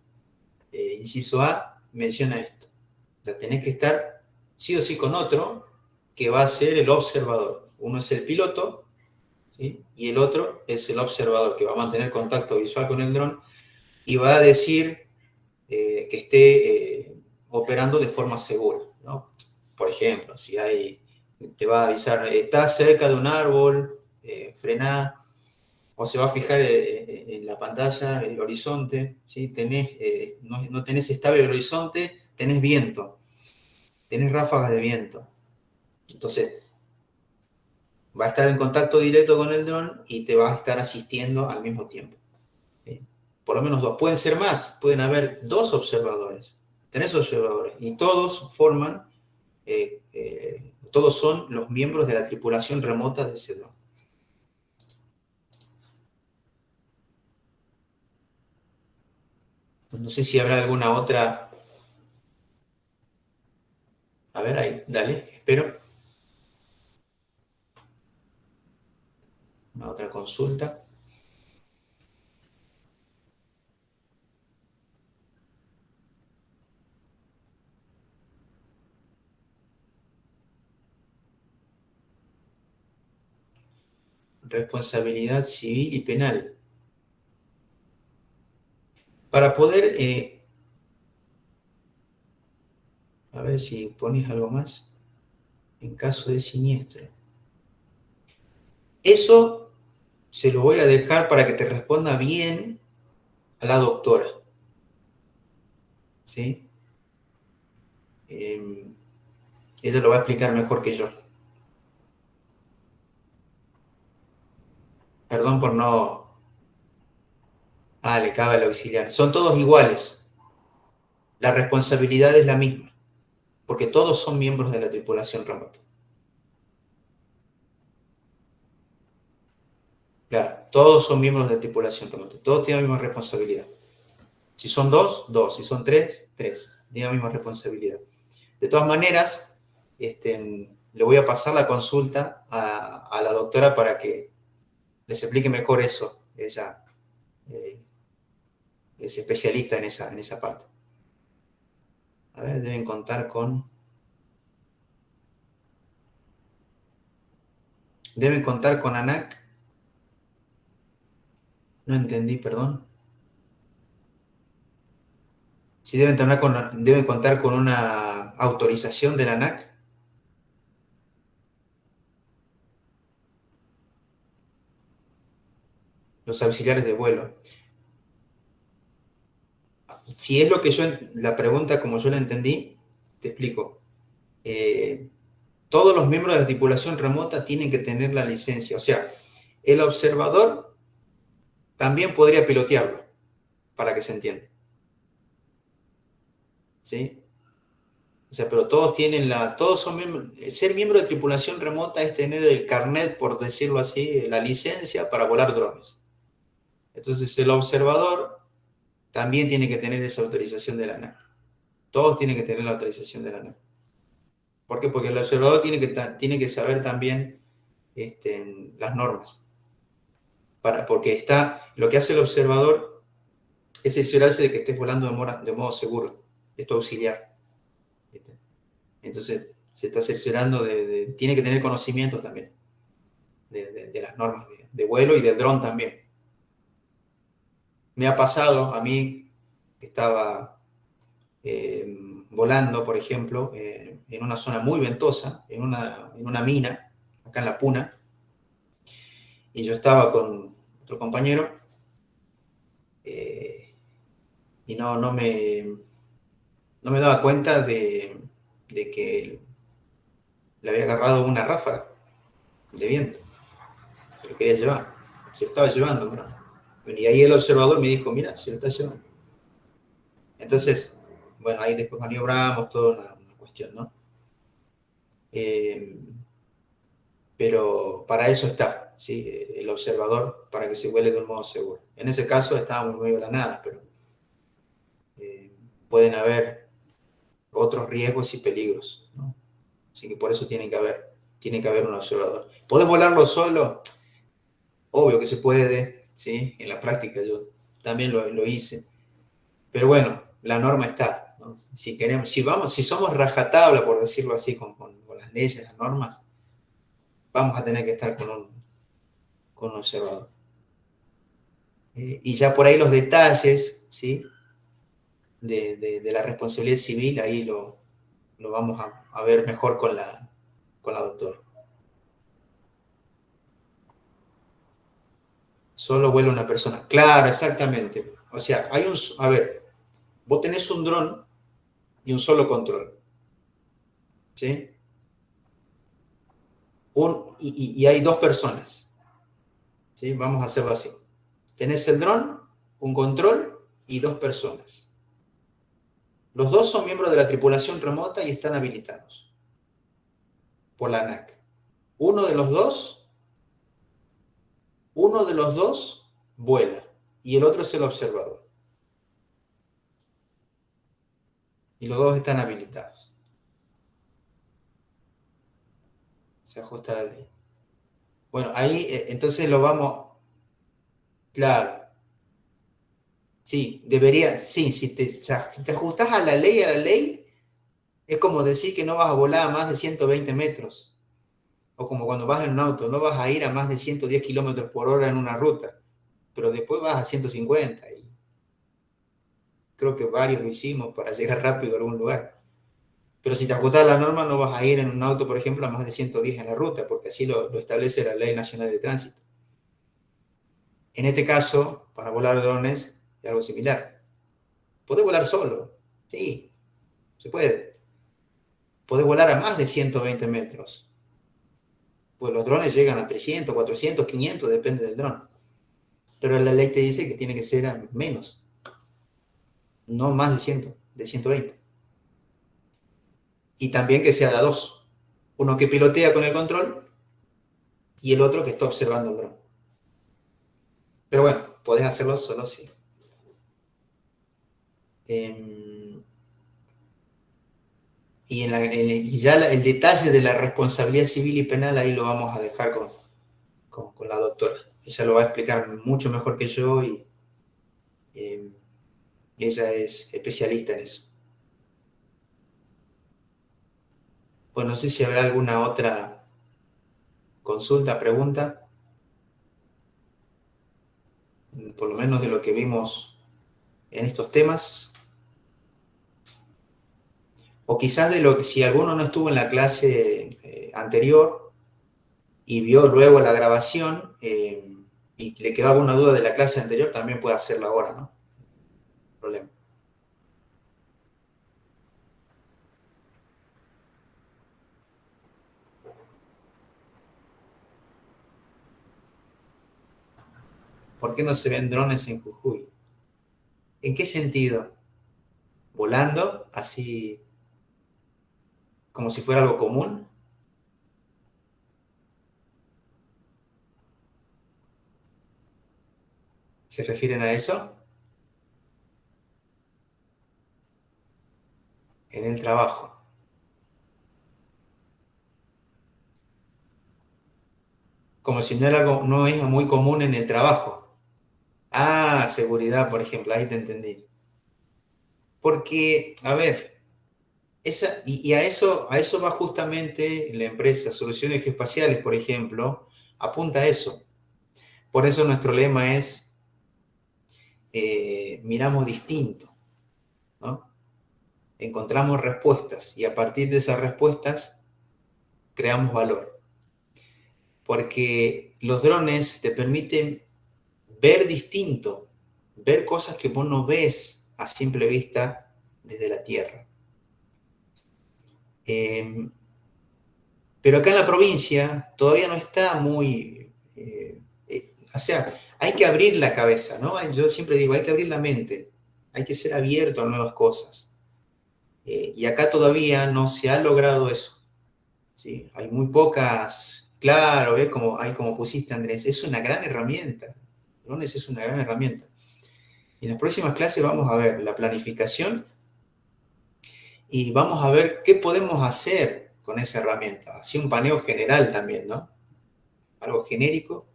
inciso A, menciona esto. O sea, tenés que estar sí o sí con otro que va a ser el observador. Uno es el piloto, ¿sí? Y el otro es el observador, que va a mantener contacto visual con el dron y va a decir que esté operando de forma segura, ¿no? Por ejemplo, si te va a avisar, estás cerca de un árbol, frená, o se va a fijar en la pantalla el horizonte, ¿sí? No tenés estable el horizonte, tenés viento, tenés ráfagas de viento. Entonces, va a estar en contacto directo con el dron y te va a estar asistiendo al mismo tiempo. ¿Sí? Por lo menos dos. Pueden ser más, pueden haber 2 observadores, 3 observadores, y todos son los miembros de la tripulación remota de ese dron. No sé si habrá alguna otra. A ver, ahí, dale, espero. Una otra consulta. Responsabilidad civil y penal. Para poder, a ver si pones algo más, en caso de siniestro. Eso se lo voy a dejar para que te responda bien a la doctora. ¿Sí? Ella lo va a explicar mejor que yo. Perdón por no. Ah, le cabe el auxiliar. Son todos iguales. La responsabilidad es la misma, porque todos son miembros de la tripulación remota. Claro, todos son miembros de la tripulación remota. Todos tienen la misma responsabilidad. Si son dos, dos. Si son tres, tres. Tienen la misma responsabilidad. De todas maneras, le voy a pasar la consulta a la doctora para que les explique mejor eso. Ella es especialista en esa parte. A ver, deben contar con ANAC. No entendí, perdón. Si deben contar con una autorización de la ANAC. Los auxiliares de vuelo. Si es la pregunta como yo la entendí, te explico. Todos los miembros de la tripulación remota tienen que tener la licencia. O sea, el observador también podría pilotearlo, para que se entienda. ¿Sí? O sea, pero todos son miembros. Ser miembro de tripulación remota es tener el carnet, por decirlo así, la licencia para volar drones. Entonces, el observador también tiene que tener esa autorización de la ANAC. Todos tienen que tener la autorización de la ANAC. ¿Por qué? Porque el observador tiene que saber también las normas. porque lo que hace el observador es cerciorarse de que estés volando de modo seguro, esto auxiliar. ¿Viste? Entonces, se está cerciorando tiene que tener conocimiento también de las normas de vuelo y del dron también. Me ha pasado a mí, estaba volando, por ejemplo, en una zona muy ventosa, en una mina, acá en La Puna, y yo estaba con otro compañero, y no me daba cuenta de que le había agarrado una ráfaga de viento, se lo quería llevar, se lo estaba llevando, ¿no? Y ahí el observador me dijo, mira, se lo está llevando. Entonces, bueno, ahí después maniobramos, toda una cuestión, ¿no? Eh, pero para eso está, ¿sí? El observador, para que se vuele de un modo seguro. En ese caso estábamos en medio de la nada, pero eh, pueden haber otros riesgos y peligros, ¿no? Así que por eso tiene que haber un observador. ¿Podés volarlo solo? Obvio que se puede, ¿sí? En la práctica yo también lo hice. Pero bueno, la norma está, ¿no? Si somos rajatabla, por decirlo así, con las leyes, las normas, vamos a tener que estar con un observador. Y ya por ahí los detalles, ¿sí? de la responsabilidad civil, ahí lo vamos a ver mejor con la doctora. Solo vuela una persona. Claro, exactamente. O sea, a ver, vos tenés un dron y un solo control, ¿sí? Y hay dos personas, ¿sí? Vamos a hacerlo así. Tenés el dron, un control y dos personas. Los dos son miembros de la tripulación remota y están habilitados por la ANAC. Uno de los dos, uno de los dos vuela y el otro es el observador. Y los dos están habilitados. Se ajusta la ley. Bueno, ahí entonces lo vamos, claro, sí, debería, sí, o sea, si te ajustas a la ley, es como decir que no vas a volar a más de 120 metros. O como cuando vas en un auto, no vas a ir a más de 110 kilómetros por hora en una ruta, pero después vas a 150. Y creo que varios lo hicimos para llegar rápido a algún lugar. Pero si te ajustas a la norma, no vas a ir en un auto, por ejemplo, a más de 110 en la ruta, porque así lo establece la Ley Nacional de Tránsito. En este caso, para volar drones, es algo similar. ¿Podés volar solo? Sí, se puede. Podés volar a más de 120 metros. Pues los drones llegan a 300, 400, 500, depende del dron. Pero la ley te dice que tiene que ser a menos, no más de 100, de 120. Y también que sea de a dos. Uno que pilotea con el control y el otro que está observando el dron. Pero bueno, podés hacerlo solo sí. Y ya el detalle de la responsabilidad civil y penal ahí lo vamos a dejar con la doctora. Ella lo va a explicar mucho mejor que yo y eh, ella es especialista en eso. Pues no sé si habrá alguna otra consulta, pregunta, por lo menos de lo que vimos en estos temas. O quizás de lo que si alguno no estuvo en la clase anterior y vio luego la grabación y le quedó alguna duda de la clase anterior, también puede hacerla ahora, ¿no? No hay problema. ¿Por qué no se ven drones en Jujuy? ¿En qué sentido? ¿Volando? Así como si fuera algo común. ¿Se refieren a eso? En el trabajo. Como si no, era algo, no es muy común en el trabajo. Ah, seguridad, por ejemplo, ahí te entendí. Porque, a ver, a eso va justamente la empresa Soluciones Geoespaciales, por ejemplo, apunta a eso. Por eso nuestro lema es miramos distinto, ¿no? Encontramos respuestas y a partir de esas respuestas creamos valor. Porque los drones te permiten ver distinto, ver cosas que vos no ves a simple vista desde la Tierra. Pero acá en la provincia todavía no está muy... o sea, hay que abrir la cabeza, ¿no? Yo siempre digo, hay que abrir la mente, hay que ser abierto a nuevas cosas. Y acá todavía no se ha logrado eso. ¿Sí? Hay muy pocas, claro, ¿ves? Como pusiste, Andrés, es una gran herramienta. Drones es una gran herramienta. En las próximas clases vamos a ver la planificación y vamos a ver qué podemos hacer con esa herramienta. Así un paneo general también, ¿no? Algo genérico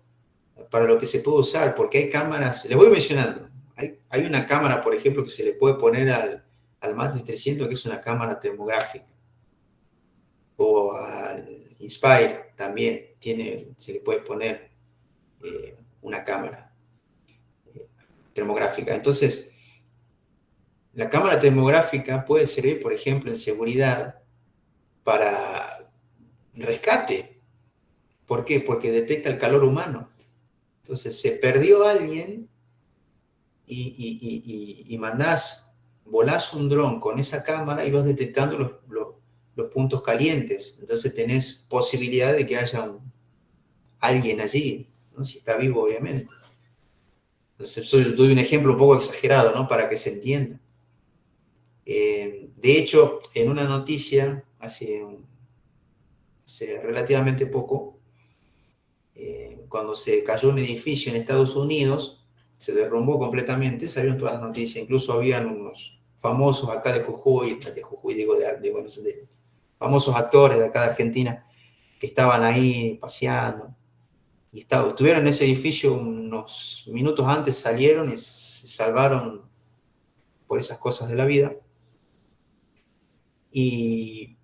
para lo que se puede usar, porque hay cámaras, les voy mencionando, hay una cámara, por ejemplo, que se le puede poner al Matrix 300, que es una cámara termográfica, o al Inspire también se le puede poner una cámara termográfica. Entonces, la cámara termográfica puede servir, por ejemplo, en seguridad para rescate. ¿Por qué? Porque detecta el calor humano. Entonces, se perdió alguien y volás un dron con esa cámara y vas detectando los puntos calientes. Entonces tenés posibilidad de que haya alguien allí, ¿no? Si está vivo, obviamente. Entonces, doy un ejemplo un poco exagerado, ¿no? Para que se entienda. De hecho, en una noticia hace relativamente poco, cuando se cayó un edificio en Estados Unidos, se derrumbó completamente, salieron todas las noticias, incluso habían unos famosos acá de Jujuy digo, famosos actores de acá de Argentina, que estaban ahí paseando, y estuvieron en ese edificio unos minutos antes, salieron y se salvaron por esas cosas de la vida, y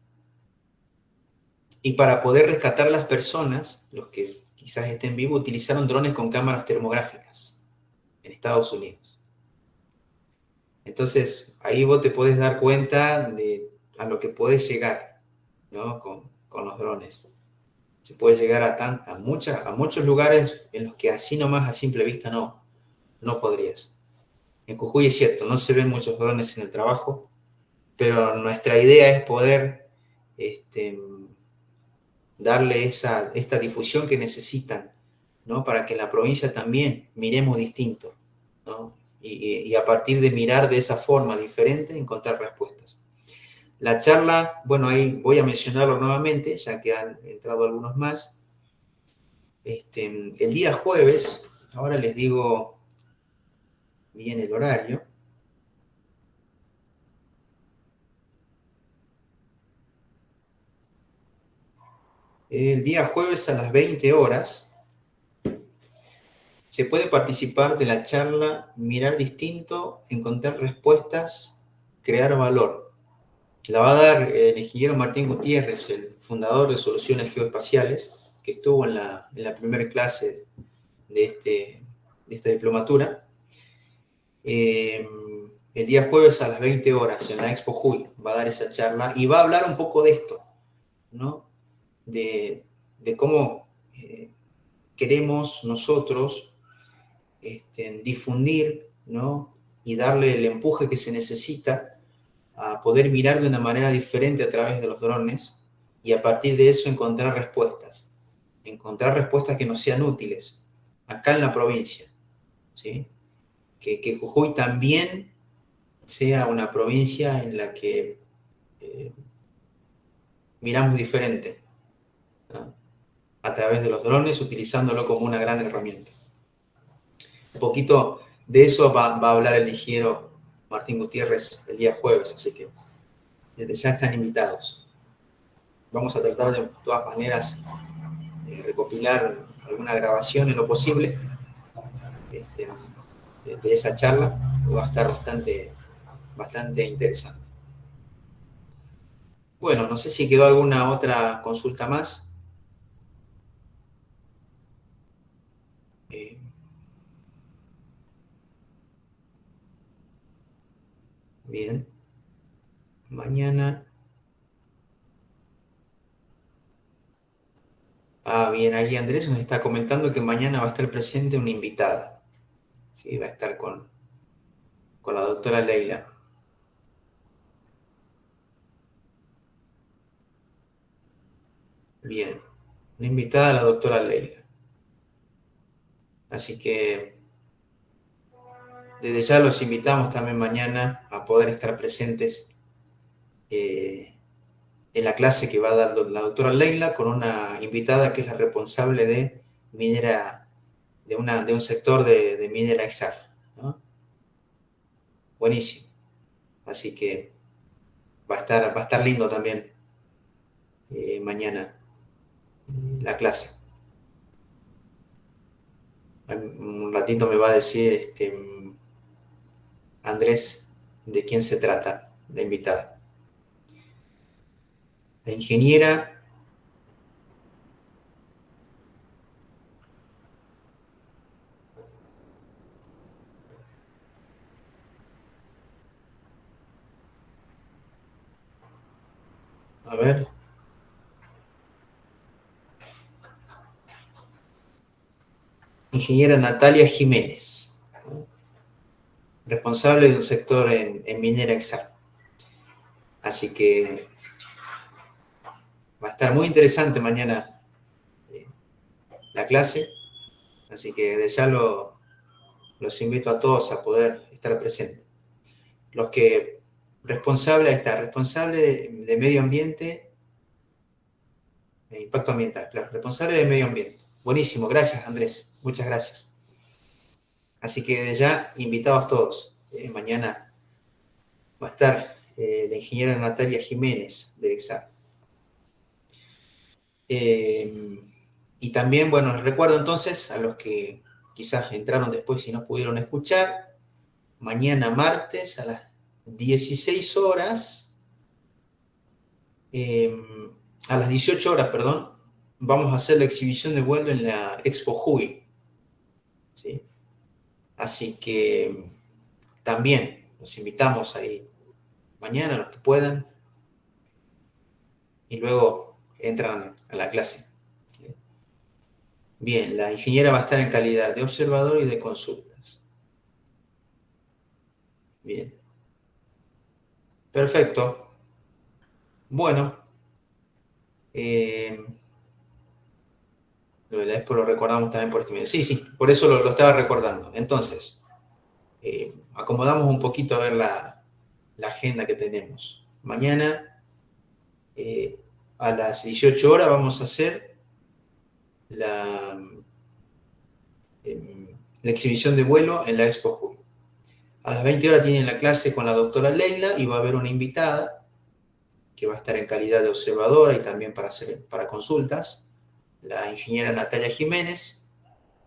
para poder rescatar a las personas, los que quizás estén vivos, utilizaron drones con cámaras termográficas en Estados Unidos. Entonces, ahí vos te podés dar cuenta de a lo que podés llegar, ¿no? Con los drones. Se puede llegar a muchos lugares en los que así nomás, a simple vista, no podrías. En Jujuy es cierto, no se ven muchos drones en el trabajo, pero nuestra idea es poder darle esta difusión que necesitan, ¿no? Para que en la provincia también miremos distinto, ¿no? Y a partir de mirar de esa forma diferente, encontrar respuestas. La charla, bueno, ahí voy a mencionarlo nuevamente, ya que han entrado algunos más. El día jueves, ahora les digo bien el horario. El día jueves a las 20 horas se puede participar de la charla Mirar Distinto, Encontrar Respuestas, Crear Valor. La va a dar el ingeniero Martín Gutiérrez, el fundador de Soluciones Geoespaciales, que estuvo en la primera clase de esta diplomatura. El día jueves a las 20 horas en la Expo Jujuy va a dar esa charla y va a hablar un poco de esto, ¿no? De cómo queremos nosotros difundir, ¿no? Y darle el empuje que se necesita a poder mirar de una manera diferente a través de los drones y a partir de eso encontrar respuestas que nos sean útiles acá en la provincia, ¿sí? Que Jujuy también sea una provincia en la que miramos diferente, ¿no? A través de los drones, utilizándolo como una gran herramienta. Un poquito de eso va a hablar el ingeniero Martín Gutiérrez el día jueves, así que desde ya están invitados. Vamos a tratar de todas maneras recopilar alguna grabación en lo posible de esa charla. Va a estar bastante interesante. Bueno, no sé si quedó alguna otra consulta más. Bien. Mañana. Bien, ahí Andrés nos está comentando que mañana va a estar presente una invitada. Sí, va a estar con la doctora Leila. Bien, una invitada a la doctora Leila. Así que desde ya los invitamos también mañana a poder estar presentes en la clase que va a dar la doctora Leila con una invitada que es la responsable de minera, de un sector de Minera Exar, ¿no? Buenísimo. Así que va a estar lindo también mañana la clase. Un ratito me va a decir Andrés de quién se trata la invitada. La ingeniera a ver, ingeniera Natalia Jiménez, responsable del sector en Minera Exar. Así que va a estar muy interesante mañana la clase, así que de ya los invito a todos a poder estar presentes. Los que responsable de medio ambiente, impacto ambiental, claro, responsable de medio ambiente. Buenísimo, gracias Andrés, muchas gracias. Así que de ya invitados todos. Mañana va a estar la ingeniera Natalia Jiménez de EXAR. Y también, bueno, les recuerdo entonces a los que quizás entraron después y no pudieron escuchar, mañana martes a las 16 horas, a las 18 horas, perdón, vamos a hacer la exhibición de vuelo en la Expo Hui. ¿Sí? Así que también los invitamos ahí mañana, los que puedan, y luego entran a la clase. Bien, la ingeniera va a estar en calidad de observador y de consultas. Bien. Perfecto. Bueno, lo de la Expo lo recordamos también por este medio. Sí, sí, por eso lo estaba recordando. Entonces, acomodamos un poquito a ver la agenda que tenemos. Mañana, a las 18 horas, vamos a hacer la exhibición de vuelo en la Expo Hui. A las 20 horas tienen la clase con la doctora Leila y va a haber una invitada que va a estar en calidad de observadora y también para consultas, la ingeniera Natalia Jiménez,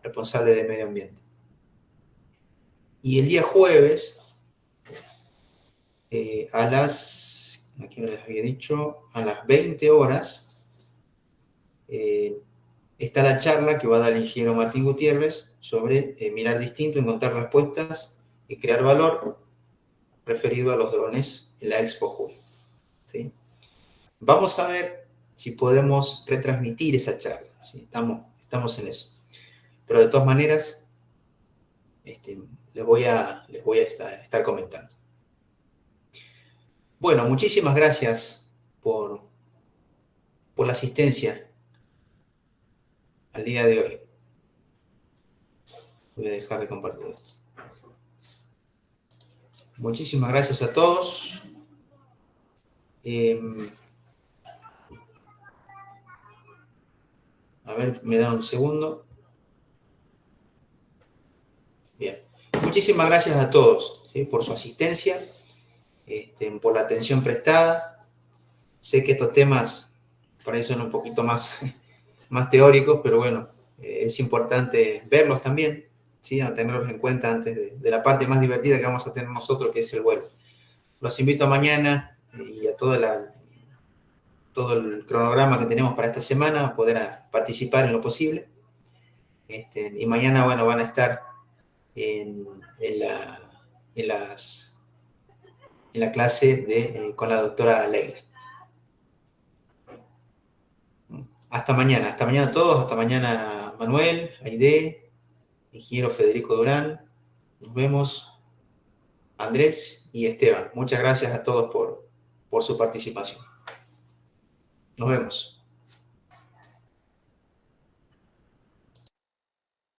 responsable de medio ambiente. Y el día jueves, aquí me les había dicho, a las 20 horas, está la charla que va a dar el ingeniero Martín Gutiérrez sobre mirar distinto, encontrar respuestas y crear valor referido a los drones en la Expo Hui. ¿Sí? Vamos a ver si podemos retransmitir esa charla. ¿Sí? Estamos en eso. Pero de todas maneras, les voy a estar comentando. Bueno, muchísimas gracias por la asistencia al día de hoy. Voy a dejar de compartir esto. Muchísimas gracias a todos. A ver, me dan un segundo. Bien. Muchísimas gracias a todos, ¿sí? Por su asistencia, por la atención prestada. Sé que estos temas por ahí son un poquito más teóricos, pero bueno, es importante verlos también, ¿sí? A tenerlos en cuenta antes de la parte más divertida que vamos a tener nosotros, que es el vuelo. Los invito a mañana y a todo el cronograma que tenemos para esta semana, a poder participar en lo posible. Y mañana, bueno, van a estar en, en la, en las, en la clase con la doctora Leila. Hasta mañana a todos, hasta mañana Manuel, Aide, ingeniero Federico Durán, nos vemos, Andrés y Esteban. Muchas gracias a todos por su participación. Nos vemos.